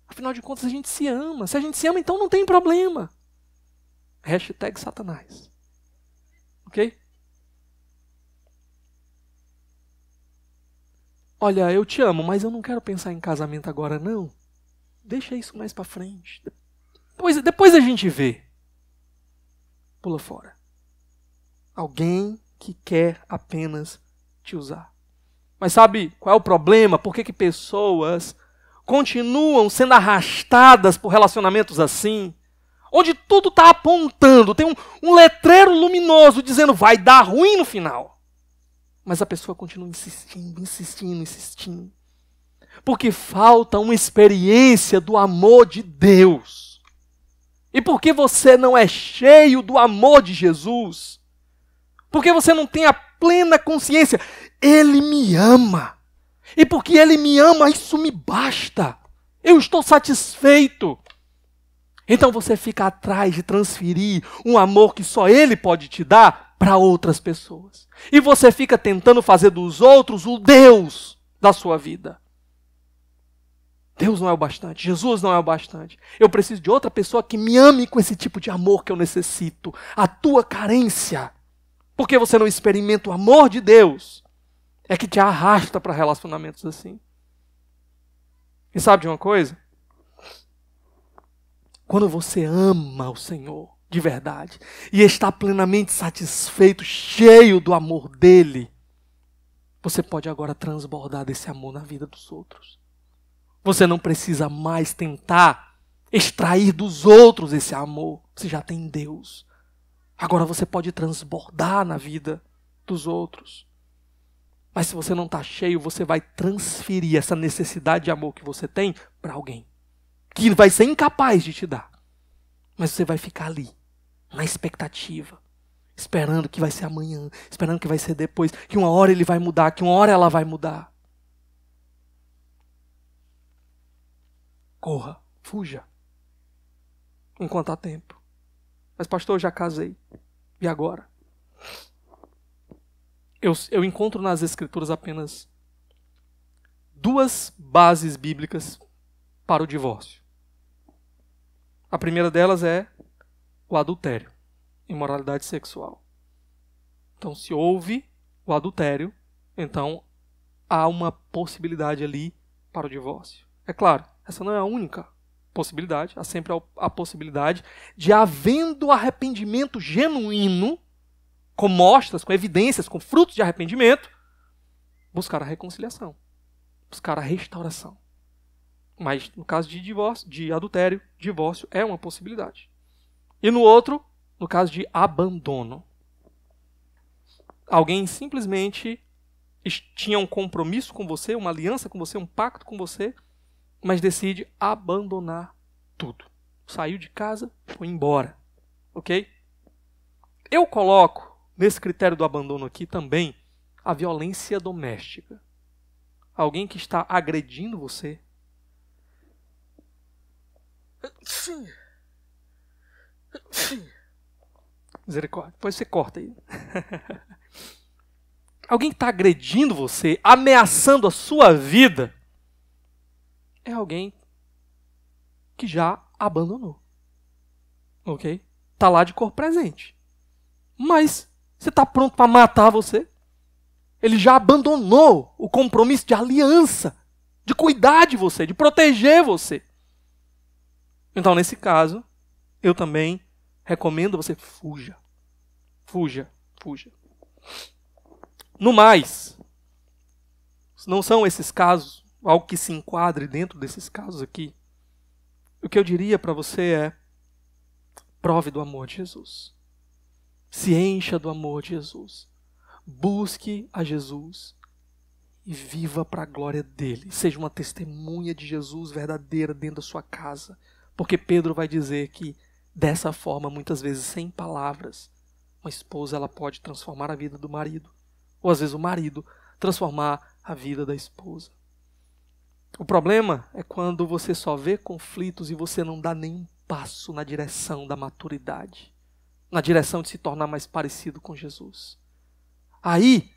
[SPEAKER 1] Afinal de contas, a gente se ama. Se a gente se ama, então não tem problema. Hashtag Satanás. Ok? Olha, eu te amo, mas eu não quero pensar em casamento agora, não. Deixa isso mais pra frente. Depois a gente vê. Pula fora. Alguém que quer apenas te usar. Mas sabe qual é o problema? Por que pessoas continuam sendo arrastadas por relacionamentos assim? Onde tudo está apontando, tem um letreiro luminoso dizendo vai dar ruim no final. Mas a pessoa continua insistindo, insistindo, insistindo. Porque falta uma experiência do amor de Deus. E porque você não é cheio do amor de Jesus. Porque você não tem a plena consciência. Ele me ama. E porque Ele me ama, isso me basta. Eu estou satisfeito. Então você fica atrás de transferir um amor que só Ele pode te dar para outras pessoas. E você fica tentando fazer dos outros o Deus da sua vida. Deus não é o bastante, Jesus não é o bastante. Eu preciso de outra pessoa que me ame com esse tipo de amor que eu necessito. A tua carência. Porque você não experimenta o amor de Deus, é que te arrasta para relacionamentos assim. E sabe de uma coisa? Quando você ama o Senhor de verdade e está plenamente satisfeito, cheio do amor dele, você pode agora transbordar desse amor na vida dos outros. Você não precisa mais tentar extrair dos outros esse amor. Você já tem Deus. Agora você pode transbordar na vida dos outros. Mas se você não está cheio, você vai transferir essa necessidade de amor que você tem para alguém. Que vai ser incapaz de te dar. Mas você vai ficar ali, na expectativa. Esperando que vai ser amanhã. Esperando que vai ser depois. Que uma hora ele vai mudar. Que uma hora ela vai mudar. Corra, fuja. Enquanto há tempo. Mas pastor, eu já casei. E agora? Eu encontro nas Escrituras apenas duas bases bíblicas para o divórcio. A primeira delas é o adultério, imoralidade sexual. Então, se houve o adultério, então há uma possibilidade ali para o divórcio. É claro, essa não é a única possibilidade, há sempre a possibilidade de, havendo arrependimento genuíno, com mostras, com evidências, com frutos de arrependimento, buscar a reconciliação, buscar a restauração. Mas no caso de divórcio, de adultério, divórcio é uma possibilidade. E no outro, no caso de abandono. Alguém simplesmente tinha um compromisso com você, uma aliança com você, um pacto com você, mas decide abandonar tudo. Saiu de casa, foi embora. Ok? Eu coloco nesse critério do abandono aqui também a violência doméstica. Alguém que está agredindo você. Misericórdia. Depois você corta aí. Alguém que está agredindo você, ameaçando a sua vida, é alguém que já abandonou. Ok? Está lá de corpo presente. Mas você está pronto para matar você? Ele já abandonou o compromisso de aliança, de cuidar de você, de proteger você. Então, nesse caso, eu também recomendo você fuja. Fuja, fuja. No mais, não são esses casos, algo que se enquadre dentro desses casos aqui. O que eu diria para você é, prove do amor de Jesus. Se encha do amor de Jesus. Busque a Jesus e viva para a glória dele. Seja uma testemunha de Jesus verdadeira dentro da sua casa. Porque Pedro vai dizer que dessa forma, muitas vezes sem palavras, uma esposa ela pode transformar a vida do marido. Ou às vezes o marido transformar a vida da esposa. O problema é quando você só vê conflitos e você não dá nenhum passo na direção da maturidade. Na direção de se tornar mais parecido com Jesus. Aí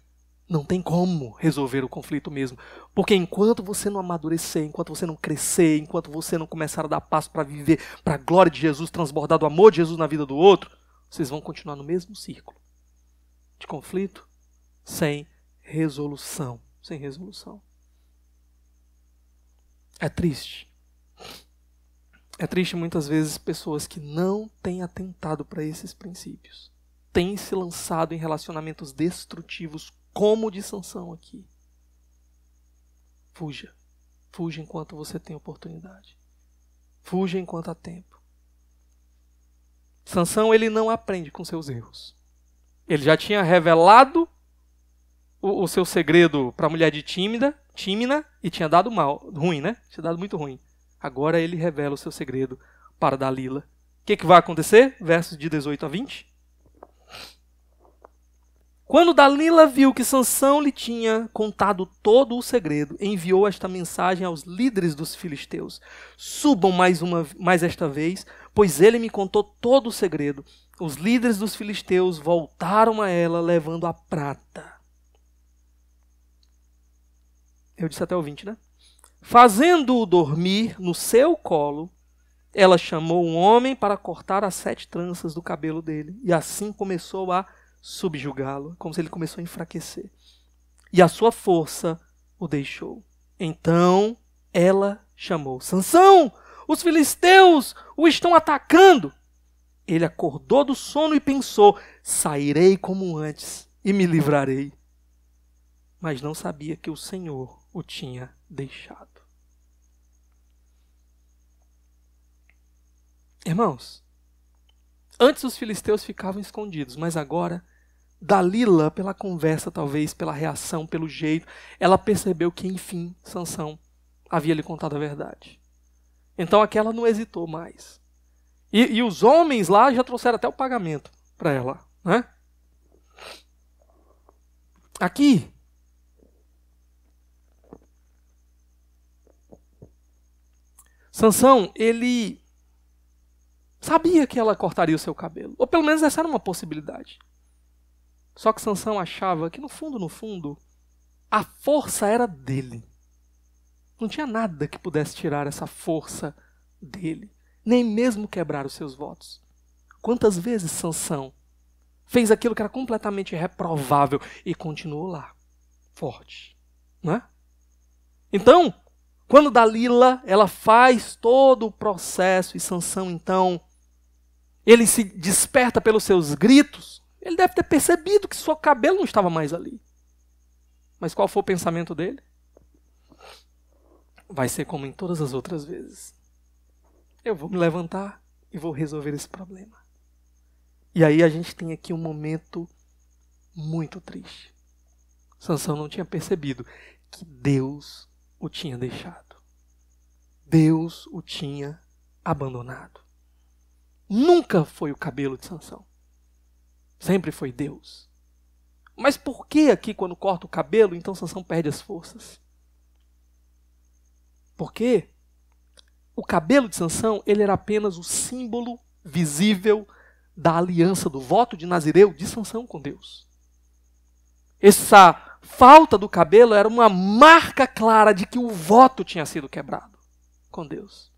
[SPEAKER 1] não tem como resolver o conflito mesmo. Porque enquanto você não amadurecer, enquanto você não crescer, enquanto você não começar a dar passo para viver para a glória de Jesus, transbordar do amor de Jesus na vida do outro, vocês vão continuar no mesmo círculo de conflito sem resolução. Sem resolução. É triste. É triste muitas vezes pessoas que não têm atentado para esses princípios. Têm se lançado em relacionamentos destrutivos como o de Sansão aqui. Fuja. Fuja enquanto você tem oportunidade. Fuja enquanto há tempo. Sansão, ele não aprende com seus erros. Ele já tinha revelado o seu segredo para a mulher de Tímina e tinha dado ruim, né? Tinha dado muito ruim. Agora ele revela o seu segredo para Dalila. O que vai acontecer? Versos de 18 a 20. Quando Dalila viu que Sansão lhe tinha contado todo o segredo, enviou esta mensagem aos líderes dos filisteus. Subam mais esta vez, pois ele me contou todo o segredo. Os líderes dos filisteus voltaram a ela, levando a prata. Eu disse até o 20, né? Fazendo-o dormir no seu colo, ela chamou um homem para cortar as 7 tranças do cabelo dele. E assim começou a subjugá-lo, como se ele começou a enfraquecer. E a sua força o deixou. Então ela chamou: Sansão, os filisteus o estão atacando. Ele acordou do sono e pensou: sairei como antes e me livrarei. Mas não sabia que o Senhor o tinha deixado. Irmãos, antes os filisteus ficavam escondidos, mas agora Dalila, pela conversa talvez, pela reação, pelo jeito, ela percebeu que enfim Sansão havia lhe contado a verdade. Então aquela não hesitou mais. E os homens lá já trouxeram até o pagamento para ela, né? Aqui Sansão, ele sabia que ela cortaria o seu cabelo. Ou pelo menos essa era uma possibilidade. Só que Sansão achava que no fundo, a força era dele. Não tinha nada que pudesse tirar essa força dele. Nem mesmo quebrar os seus votos. Quantas vezes Sansão fez aquilo que era completamente reprovável e continuou lá, forte. Não é? Então, quando Dalila, ela faz todo o processo e Sansão, então, ele se desperta pelos seus gritos, ele deve ter percebido que seu cabelo não estava mais ali. Mas qual foi o pensamento dele? Vai ser como em todas as outras vezes. Eu vou me levantar e vou resolver esse problema. E aí a gente tem aqui um momento muito triste. Sansão não tinha percebido que Deus o tinha deixado. Deus o tinha abandonado. Nunca foi o cabelo de Sansão. Sempre foi Deus. Mas por que aqui, quando corta o cabelo, então Sansão perde as forças? Porque o cabelo de Sansão, ele era apenas o símbolo visível da aliança, do voto de Nazireu de Sansão com Deus. Essa falta do cabelo era uma marca clara de que o voto tinha sido quebrado com Deus.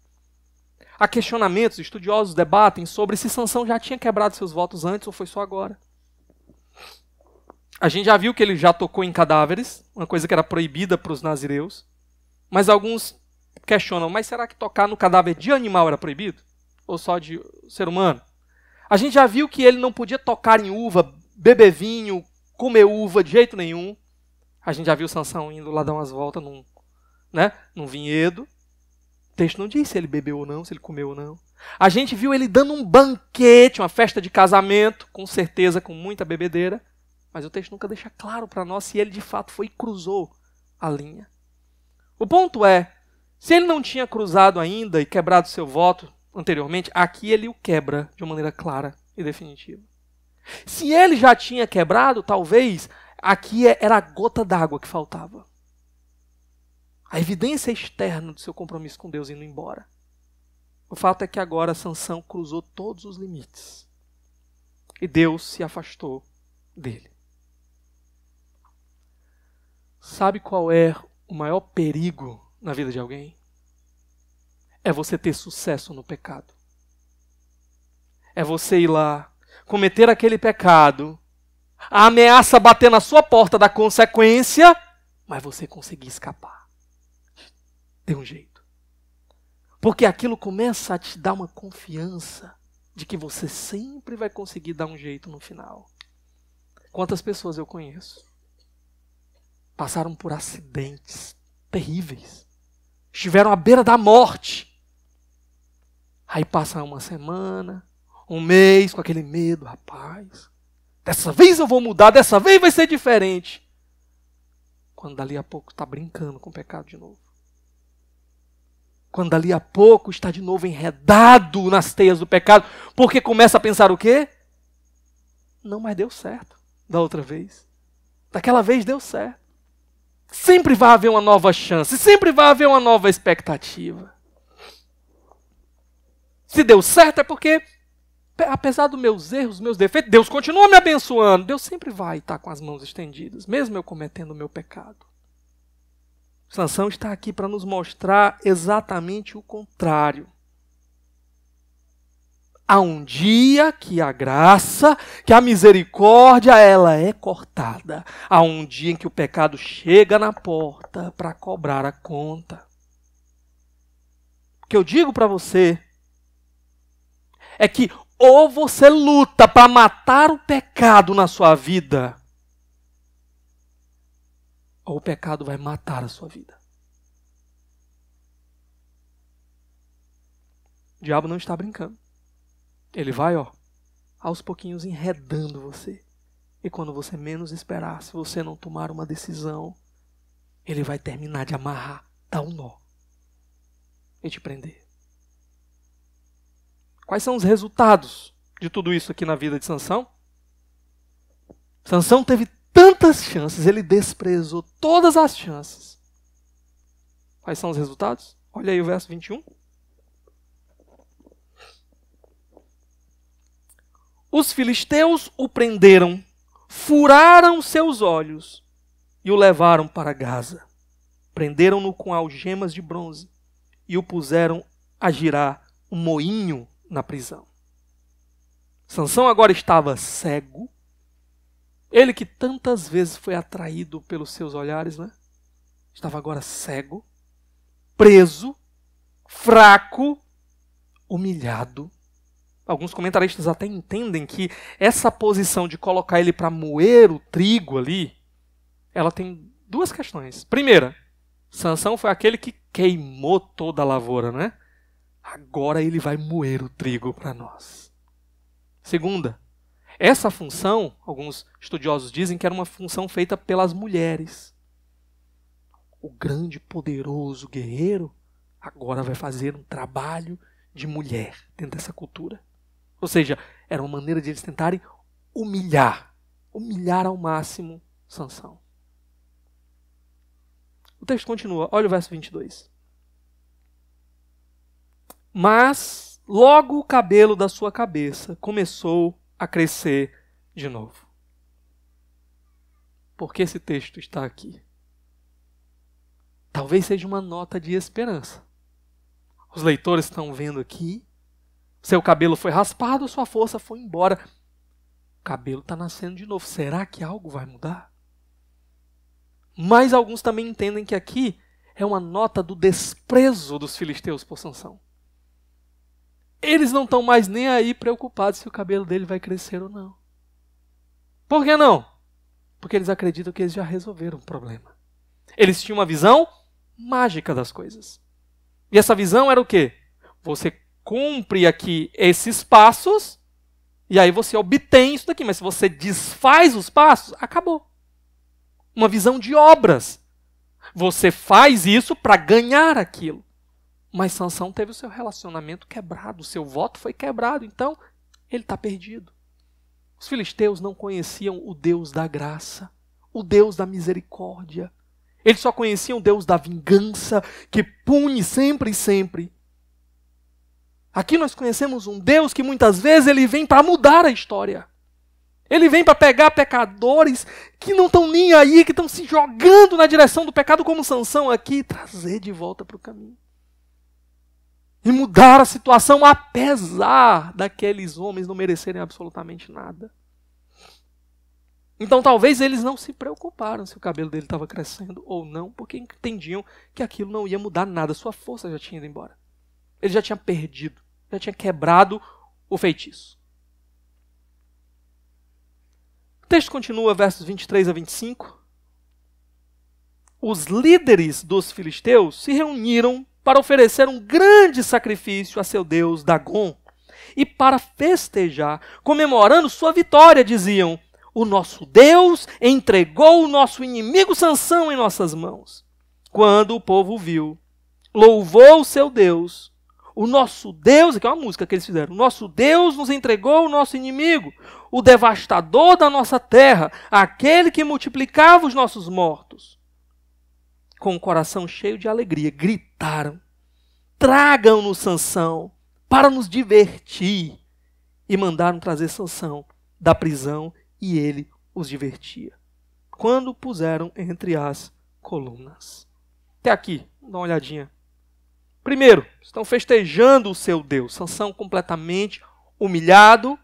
[SPEAKER 1] Há questionamentos, estudiosos debatem sobre se Sansão já tinha quebrado seus votos antes ou foi só agora. A gente já viu que ele já tocou em cadáveres, uma coisa que era proibida para os nazireus, mas alguns questionam, mas será que tocar no cadáver de animal era proibido? Ou só de ser humano? A gente já viu que ele não podia tocar em uva, beber vinho, comer uva de jeito nenhum. A gente já viu Sansão indo lá dar umas voltas num vinhedo. O texto não diz se ele bebeu ou não, se ele comeu ou não. A gente viu ele dando um banquete, uma festa de casamento, com certeza com muita bebedeira. Mas o texto nunca deixa claro para nós se ele de fato foi e cruzou a linha. O ponto é, se ele não tinha cruzado ainda e quebrado seu voto anteriormente, aqui ele o quebra de uma maneira clara e definitiva. Se ele já tinha quebrado, talvez aqui era a gota d'água que faltava. A evidência externa do seu compromisso com Deus indo embora. O fato é que agora Sansão cruzou todos os limites. E Deus se afastou dele. Sabe qual é o maior perigo na vida de alguém? É você ter sucesso no pecado. É você ir lá, cometer aquele pecado, a ameaça bater na sua porta da consequência, mas você conseguir escapar. Dê um jeito. Porque aquilo começa a te dar uma confiança de que você sempre vai conseguir dar um jeito no final. Quantas pessoas eu conheço passaram por acidentes terríveis, estiveram à beira da morte. Aí passa uma semana, um mês com aquele medo, rapaz, dessa vez eu vou mudar, dessa vez vai ser diferente. Quando dali a pouco está brincando com o pecado de novo. Quando dali a pouco está de novo enredado nas teias do pecado, porque começa a pensar o quê? Não, mas deu certo da outra vez. Daquela vez deu certo. Sempre vai haver uma nova chance, sempre vai haver uma nova expectativa. Se deu certo é porque, apesar dos meus erros, dos meus defeitos, Deus continua me abençoando. Deus sempre vai estar com as mãos estendidas, mesmo eu cometendo o meu pecado. Sansão está aqui para nos mostrar exatamente o contrário. Há um dia que a graça, que a misericórdia, ela é cortada. Há um dia em que o pecado chega na porta para cobrar a conta. O que eu digo para você é que ou você luta para matar o pecado na sua vida, ou o pecado vai matar a sua vida. O diabo não está brincando. Ele vai, aos pouquinhos enredando você. E quando você menos esperar, se você não tomar uma decisão, ele vai terminar de amarrar, dar um nó e te prender. Quais são os resultados de tudo isso aqui na vida de Sansão? Sansão teve tantas chances, ele desprezou todas as chances. Quais são os resultados? Olha aí o verso 21. Os filisteus o prenderam, furaram seus olhos e o levaram para Gaza. Prenderam-no com algemas de bronze e o puseram a girar um moinho na prisão. Sansão agora estava cego. Ele que tantas vezes foi atraído pelos seus olhares, né? Estava agora cego, preso, fraco, humilhado. Alguns comentaristas até entendem que essa posição de colocar ele para moer o trigo ali, ela tem duas questões. Primeira, Sansão foi aquele que queimou toda a lavoura, né? Agora ele vai moer o trigo para nós. Segunda, essa função, alguns estudiosos dizem que era uma função feita pelas mulheres. O grande, poderoso guerreiro agora vai fazer um trabalho de mulher dentro dessa cultura. Ou seja, era uma maneira de eles tentarem humilhar ao máximo Sansão. O texto continua, olha o verso 22. Mas logo o cabelo da sua cabeça começou a crescer de novo. Por que esse texto está aqui? Talvez seja uma nota de esperança. Os leitores estão vendo aqui, seu cabelo foi raspado, sua força foi embora. O cabelo está nascendo de novo. Será que algo vai mudar? Mas alguns também entendem que aqui é uma nota do desprezo dos filisteus por Sansão. Eles não estão mais nem aí preocupados se o cabelo dele vai crescer ou não. Por que não? Porque eles acreditam que eles já resolveram o problema. Eles tinham uma visão mágica das coisas. E essa visão era o quê? Você cumpre aqui esses passos e aí você obtém isso daqui. Mas se você desfaz os passos, acabou. Uma visão de obras. Você faz isso para ganhar aquilo. Mas Sansão teve o seu relacionamento quebrado, o seu voto foi quebrado, então ele está perdido. Os filisteus não conheciam o Deus da graça, o Deus da misericórdia. Eles só conheciam o Deus da vingança, que pune sempre e sempre. Aqui nós conhecemos um Deus que muitas vezes ele vem para mudar a história. Ele vem para pegar pecadores que não estão nem aí, que estão se jogando na direção do pecado, como Sansão aqui, e trazer de volta para o caminho. E mudar a situação, apesar daqueles homens não merecerem absolutamente nada. Então talvez eles não se preocuparam se o cabelo dele estava crescendo ou não, porque entendiam que aquilo não ia mudar nada, sua força já tinha ido embora. Ele já tinha perdido, já tinha quebrado o feitiço. O texto continua, versos 23 a 25. Os líderes dos filisteus se reuniram para oferecer um grande sacrifício a seu deus Dagom e para festejar, comemorando sua vitória, diziam: o nosso Deus entregou o nosso inimigo Sansão em nossas mãos. Quando o povo viu, louvou o seu Deus. O nosso Deus, aqui é uma música que eles fizeram, o nosso Deus nos entregou o nosso inimigo, o devastador da nossa terra, aquele que multiplicava os nossos mortos. Com o coração cheio de alegria, gritaram: tragam-nos Sansão para nos divertir. E mandaram trazer Sansão da prisão e ele os divertia. Quando o puseram entre as colunas. Até aqui, vamos dar uma olhadinha. Primeiro, estão festejando o seu Deus. Sansão completamente humilhado.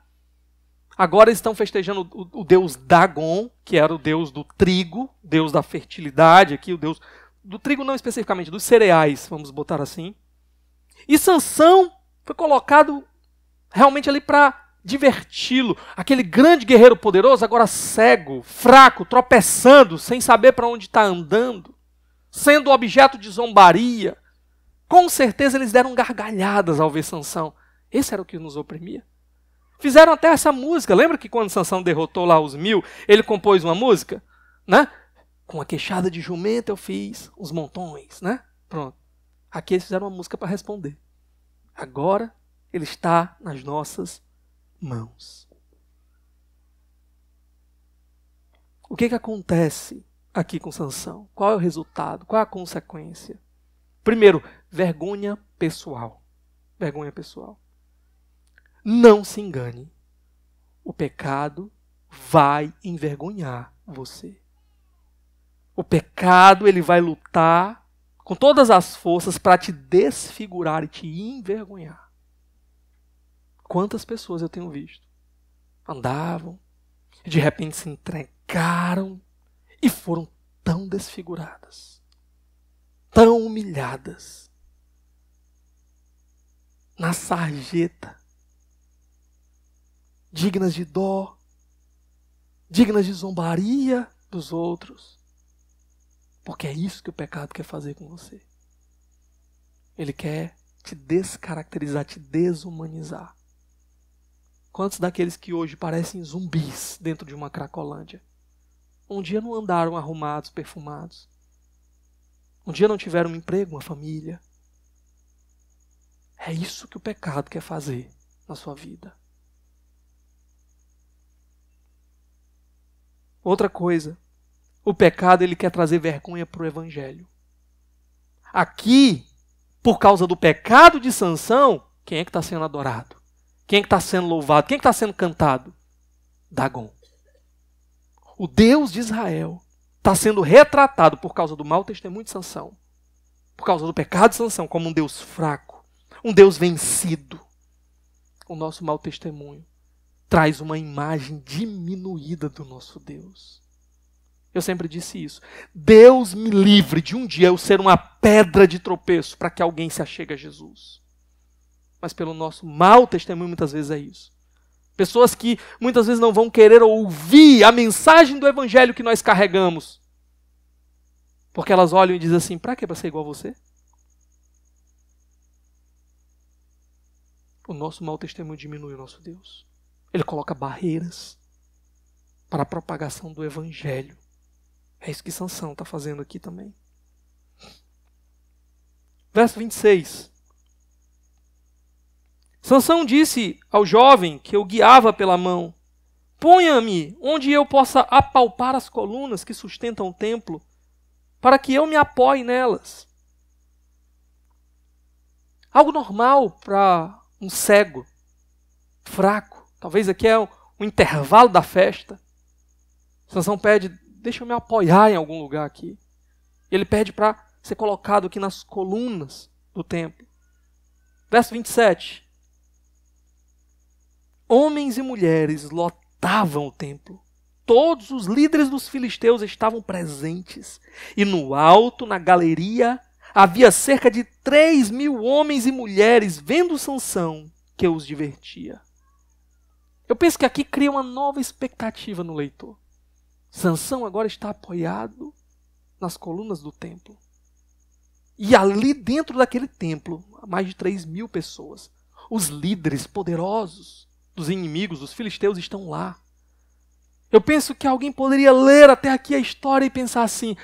[SPEAKER 1] Agora estão festejando o deus Dagom, que era o deus do trigo, deus da fertilidade, aqui o deus do trigo não especificamente, dos cereais, vamos botar assim. E Sansão foi colocado realmente ali para diverti-lo. Aquele grande guerreiro poderoso, agora cego, fraco, tropeçando, sem saber para onde está andando, sendo objeto de zombaria. Com certeza eles deram gargalhadas ao ver Sansão. Esse era o que nos oprimia. Fizeram até essa música. Lembra que quando Sansão derrotou lá os 1000, ele compôs uma música? Né? Com a queixada de jumento eu fiz os montões, né? Pronto. Aqui eles fizeram uma música para responder. Agora ele está nas nossas mãos. O que acontece aqui com Sansão? Qual é o resultado? Qual é a consequência? Primeiro, vergonha pessoal. Vergonha pessoal. Não se engane. O pecado vai envergonhar você. O pecado, ele vai lutar com todas as forças para te desfigurar e te envergonhar. Quantas pessoas eu tenho visto? Andavam, de repente se entregaram e foram tão desfiguradas, tão humilhadas, na sarjeta, dignas de dó, dignas de zombaria dos outros. Porque é isso que o pecado quer fazer com você. Ele quer te descaracterizar, te desumanizar. Quantos daqueles que hoje parecem zumbis dentro de uma cracolândia? Um dia não andaram arrumados, perfumados. Um dia não tiveram um emprego, uma família. É isso que o pecado quer fazer na sua vida. Outra coisa. O pecado, ele quer trazer vergonha para o evangelho. Aqui, por causa do pecado de Sansão, quem é que está sendo adorado? Quem é que está sendo louvado? Quem é que está sendo cantado? Dagom. O Deus de Israel está sendo retratado por causa do mau testemunho de Sansão, por causa do pecado de Sansão, como um Deus fraco, um Deus vencido. O nosso mau testemunho traz uma imagem diminuída do nosso Deus. Eu sempre disse isso. Deus me livre de um dia eu ser uma pedra de tropeço para que alguém se achegue a Jesus. Mas pelo nosso mau testemunho muitas vezes é isso. Pessoas que muitas vezes não vão querer ouvir a mensagem do evangelho que nós carregamos. Porque elas olham e dizem assim, para que para ser igual a você? O nosso mau testemunho diminui o nosso Deus. Ele coloca barreiras para a propagação do evangelho. É isso que Sansão está fazendo aqui também. Verso 26. Sansão disse ao jovem que eu guiava pela mão: ponha-me onde eu possa apalpar as colunas que sustentam o templo, para que eu me apoie nelas. Algo normal para um cego, fraco. Talvez aqui é um intervalo da festa. Sansão pede: deixa eu me apoiar em algum lugar aqui. Ele pede para ser colocado aqui nas colunas do templo. Verso 27. Homens e mulheres lotavam o templo. Todos os líderes dos filisteus estavam presentes. E no alto, na galeria, havia cerca de 3.000 homens e mulheres vendo Sansão, que os divertia. Eu penso que aqui cria uma nova expectativa no leitor. Sansão agora está apoiado nas colunas do templo. E ali dentro daquele templo, há mais de 3.000 pessoas. Os líderes poderosos dos inimigos, dos filisteus, estão lá. Eu penso que alguém poderia ler até aqui a história e pensar assim: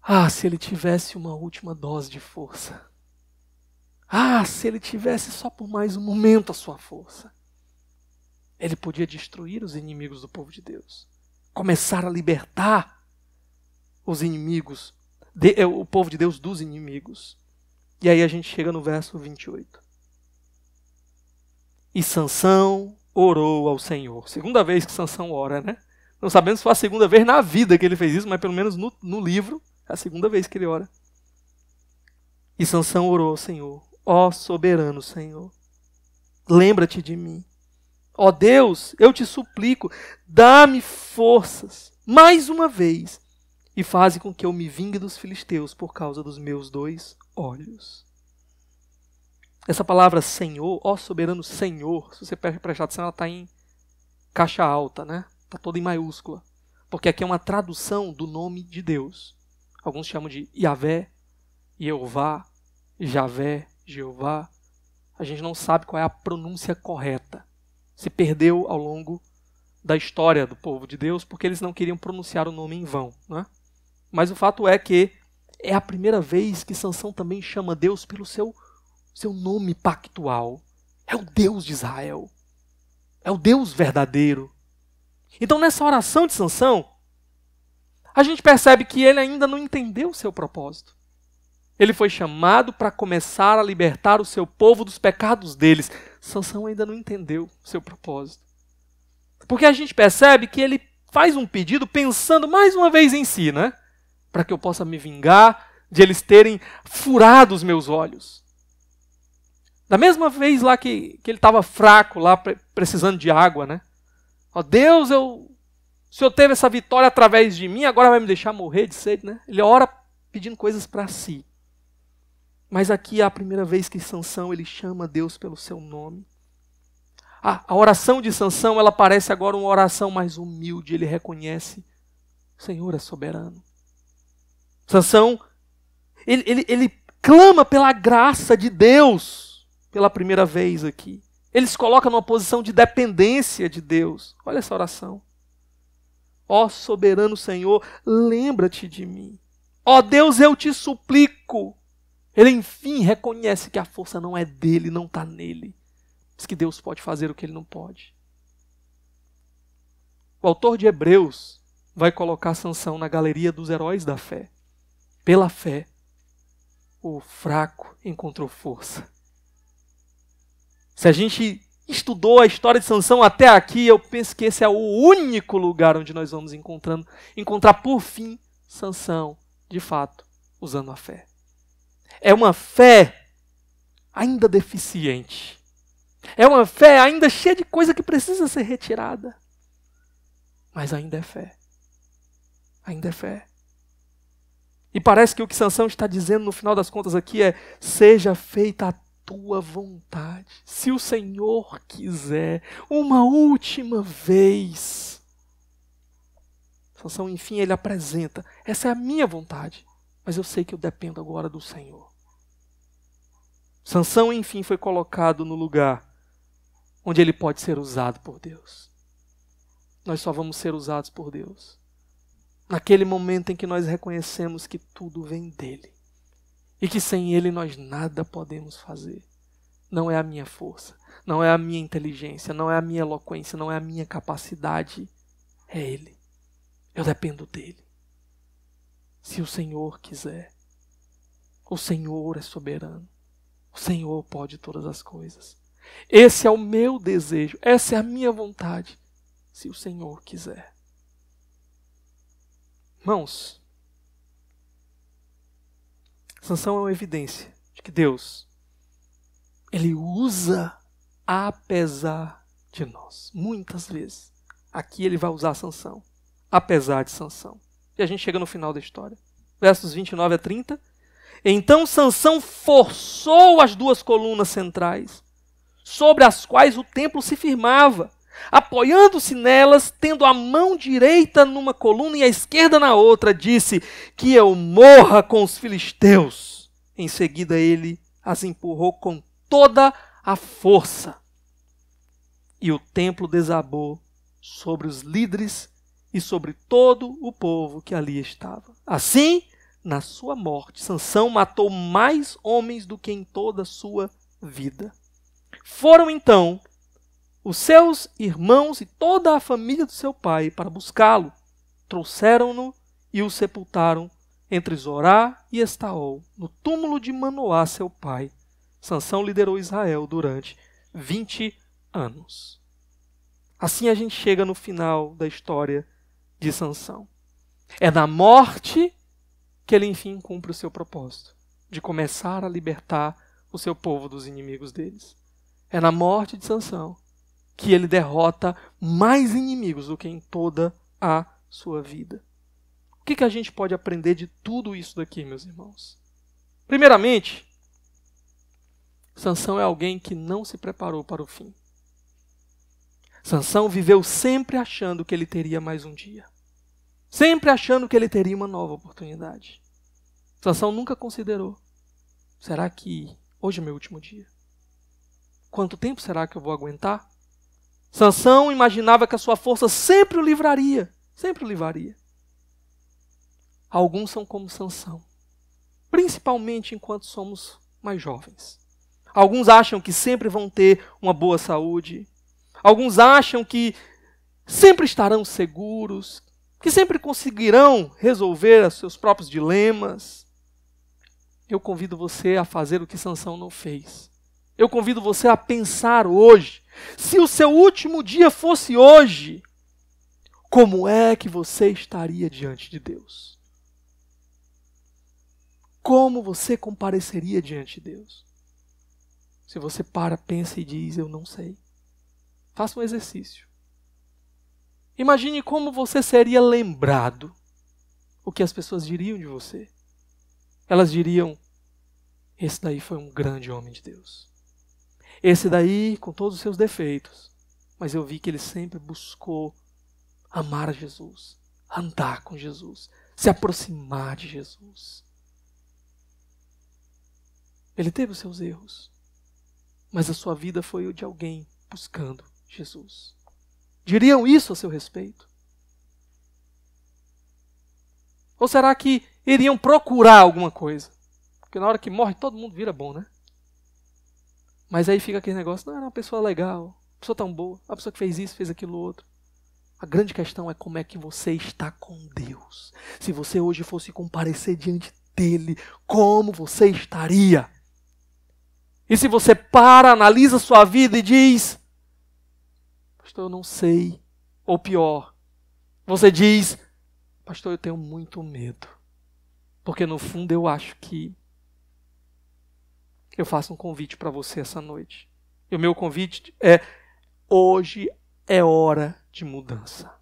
[SPEAKER 1] ah, se ele tivesse uma última dose de força. Ah, se ele tivesse só por mais um momento a sua força. Ele podia destruir os inimigos do povo de Deus. Começar a libertar os inimigos, o povo de Deus dos inimigos. E aí a gente chega no verso 28. E Sansão orou ao Senhor. Segunda vez que Sansão ora, né? Não sabemos se foi a segunda vez na vida que ele fez isso, mas pelo menos no livro, é a segunda vez que ele ora. E Sansão orou ao Senhor: ó soberano Senhor, lembra-te de mim. Ó Deus, eu te suplico, dá-me forças, mais uma vez, e faze com que eu me vingue dos filisteus por causa dos meus 2 olhos. Essa palavra Senhor, ó soberano Senhor, se você prestar atenção, ela está em caixa alta, né? Está toda em maiúscula. Porque aqui é uma tradução do nome de Deus. Alguns chamam de Yahvé, Jeová, Javé, Jeová. A gente não sabe qual é a pronúncia correta. Se perdeu ao longo da história do povo de Deus, porque eles não queriam pronunciar o nome em vão, né? Mas o fato é que é a primeira vez que Sansão também chama Deus pelo seu nome pactual. É o Deus de Israel. É o Deus verdadeiro. Então nessa oração de Sansão, a gente percebe que ele ainda não entendeu o seu propósito. Ele foi chamado para começar a libertar o seu povo dos pecados deles. Sansão ainda não entendeu o seu propósito. Porque a gente percebe que ele faz um pedido pensando mais uma vez em si, né? Para que eu possa me vingar de eles terem furado os meus olhos. Da mesma vez lá que ele estava fraco, lá precisando de água, né? Ó Deus, o Senhor teve essa vitória através de mim, agora vai me deixar morrer de sede, né? Ele ora pedindo coisas para si. Mas aqui é a primeira vez que Sansão ele chama Deus pelo seu nome. A oração de Sansão, ela parece agora uma oração mais humilde. Ele reconhece: o Senhor é soberano. Sansão, ele clama pela graça de Deus pela primeira vez aqui. Ele se coloca numa posição de dependência de Deus. Olha essa oração. Ó soberano Senhor, lembra-te de mim. Ó Deus, eu te suplico. Ele enfim reconhece que a força não é dele, não está nele. Diz que Deus pode fazer o que ele não pode. O autor de Hebreus vai colocar Sansão na galeria dos heróis da fé. Pela fé, o fraco encontrou força. Se a gente estudou a história de Sansão até aqui, eu penso que esse é o único lugar onde nós vamos encontrar por fim Sansão, de fato, usando a fé. É uma fé ainda deficiente. É uma fé ainda cheia de coisa que precisa ser retirada. Mas ainda é fé. Ainda é fé. E parece que o que Sansão está dizendo no final das contas aqui é: seja feita a tua vontade. Se o Senhor quiser, uma última vez. Sansão, enfim, ele apresenta: essa é a minha vontade, mas eu sei que eu dependo agora do Senhor. Sansão, enfim, foi colocado no lugar onde ele pode ser usado por Deus. Nós só vamos ser usados por Deus naquele momento em que nós reconhecemos que tudo vem dele e que sem Ele nós nada podemos fazer. Não é a minha força, não é a minha inteligência, não é a minha eloquência, não é a minha capacidade, é Ele. Eu dependo dEle. Se o Senhor quiser, o Senhor é soberano, o Senhor pode todas as coisas. Esse é o meu desejo, essa é a minha vontade, se o Senhor quiser. Irmãos, Sansão é uma evidência de que Deus, Ele usa apesar de nós. Muitas vezes. Aqui Ele vai usar Sansão, apesar de Sansão. E a gente chega no final da história. Versos 29 a 30. Então Sansão forçou as duas colunas centrais, sobre as quais o templo se firmava, apoiando-se nelas, tendo a mão direita numa coluna e a esquerda na outra, disse: que eu morra com os filisteus. Em seguida ele as empurrou com toda a força. E o templo desabou sobre os líderes e sobre todo o povo que ali estava. Assim, na sua morte, Sansão matou mais homens do que em toda a sua vida. Foram então os seus irmãos e toda a família do seu pai para buscá-lo. Trouxeram-no e o sepultaram entre Zorá e Estaol, no túmulo de Manoá, seu pai. Sansão liderou Israel durante 20 anos. Assim a gente chega no final da história de Sansão. É na morte que ele enfim cumpre o seu propósito, de começar a libertar o seu povo dos inimigos deles. É na morte de Sansão que ele derrota mais inimigos do que em toda a sua vida. O que a gente pode aprender de tudo isso daqui, meus irmãos? Primeiramente, Sansão é alguém que não se preparou para o fim. Sansão viveu sempre achando que ele teria mais um dia. Sempre achando que ele teria uma nova oportunidade. Sansão nunca considerou: será que hoje é meu último dia? Quanto tempo será que eu vou aguentar? Sansão imaginava que a sua força sempre o livraria. Sempre o livraria. Alguns são como Sansão, principalmente enquanto somos mais jovens. Alguns acham que sempre vão ter uma boa saúde. Alguns acham que sempre estarão seguros, que sempre conseguirão resolver os seus próprios dilemas. Eu convido você a fazer o que Sansão não fez. Eu convido você a pensar hoje. Se o seu último dia fosse hoje, como é que você estaria diante de Deus? Como você compareceria diante de Deus? Se você para, pensa e diz: eu não sei. Faça um exercício. Imagine como você seria lembrado. O que as pessoas diriam de você. Elas diriam: esse daí foi um grande homem de Deus. Esse daí, com todos os seus defeitos, mas eu vi que ele sempre buscou amar a Jesus, andar com Jesus, se aproximar de Jesus. Ele teve os seus erros, mas a sua vida foi o de alguém buscando Jesus. Diriam isso a seu respeito? Ou será que iriam procurar alguma coisa? Porque na hora que morre todo mundo vira bom, né? Mas aí fica aquele negócio: não, era uma pessoa legal, uma pessoa tão boa, uma pessoa que fez isso, fez aquilo outro. A grande questão é como é que você está com Deus. Se você hoje fosse comparecer diante dele, como você estaria? E se você para, analisa a sua vida e diz: pastor, eu não sei. Ou pior, você diz: pastor, eu tenho muito medo. Porque no fundo eu acho que eu faço um convite para você essa noite. E o meu convite é: hoje é hora de mudança.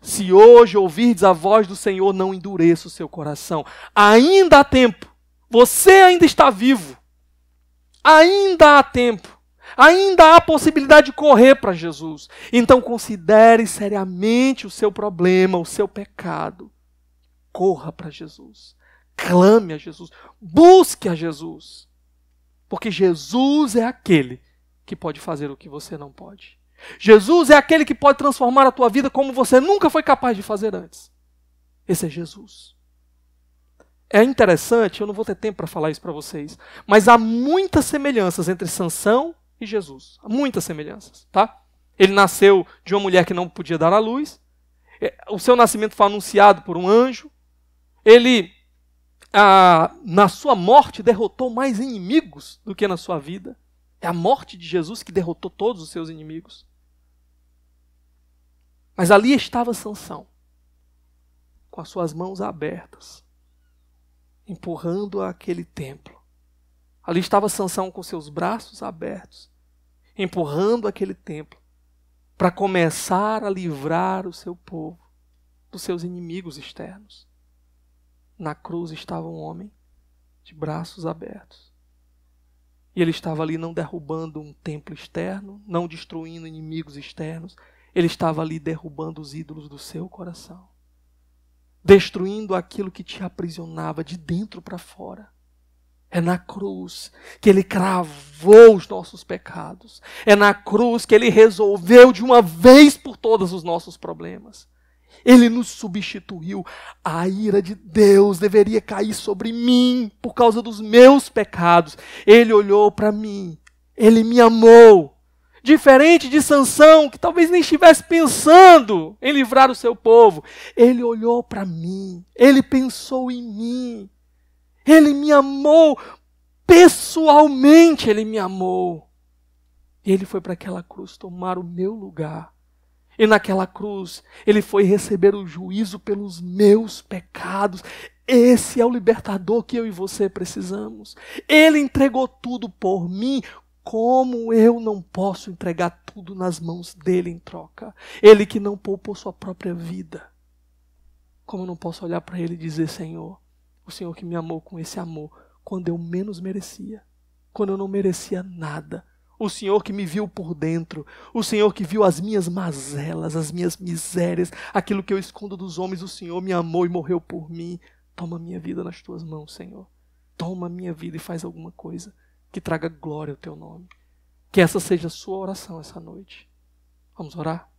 [SPEAKER 1] Se hoje ouvirdes a voz do Senhor, não endureça o seu coração. Ainda há tempo. Você ainda está vivo. Ainda há tempo. Ainda há possibilidade de correr para Jesus. Então considere seriamente o seu problema, o seu pecado. Corra para Jesus. Clame a Jesus. Busque a Jesus. Porque Jesus é aquele que pode fazer o que você não pode. Jesus é aquele que pode transformar a tua vida como você nunca foi capaz de fazer antes. Esse é Jesus. É interessante, eu não vou ter tempo para falar isso para vocês, mas há muitas semelhanças entre Sansão e Jesus. Há muitas semelhanças, tá? Ele nasceu de uma mulher que não podia dar à luz. O seu nascimento foi anunciado por um anjo. Ele, na sua morte, derrotou mais inimigos do que na sua vida. É a morte de Jesus que derrotou todos os seus inimigos. Mas ali estava Sansão, com as suas mãos abertas, empurrando aquele templo. Ali estava Sansão com seus braços abertos, empurrando aquele templo, para começar a livrar o seu povo dos seus inimigos externos. Na cruz estava um homem de braços abertos. E ele estava ali não derrubando um templo externo, não destruindo inimigos externos. Ele estava ali derrubando os ídolos do seu coração. Destruindo aquilo que te aprisionava de dentro para fora. É na cruz que ele cravou os nossos pecados. É na cruz que ele resolveu de uma vez por todas os nossos problemas. Ele nos substituiu. A ira de Deus deveria cair sobre mim por causa dos meus pecados. Ele olhou para mim. Ele me amou. Diferente de Sansão, que talvez nem estivesse pensando em livrar o seu povo. Ele olhou para mim. Ele pensou em mim. Ele me amou. Pessoalmente ele me amou. E ele foi para aquela cruz tomar o meu lugar. E naquela cruz, ele foi receber o juízo pelos meus pecados. Esse é o libertador que eu e você precisamos. Ele entregou tudo por mim. Como eu não posso entregar tudo nas mãos dele em troca? Ele que não poupou sua própria vida. Como eu não posso olhar para ele e dizer, Senhor, o Senhor que me amou com esse amor, quando eu menos merecia, quando eu não merecia nada. O Senhor que me viu por dentro, o Senhor que viu as minhas mazelas, as minhas misérias, aquilo que eu escondo dos homens, o Senhor me amou e morreu por mim. Toma a minha vida nas tuas mãos, Senhor. Toma a minha vida e faz alguma coisa que traga glória ao teu nome. Que essa seja a sua oração essa noite. Vamos orar?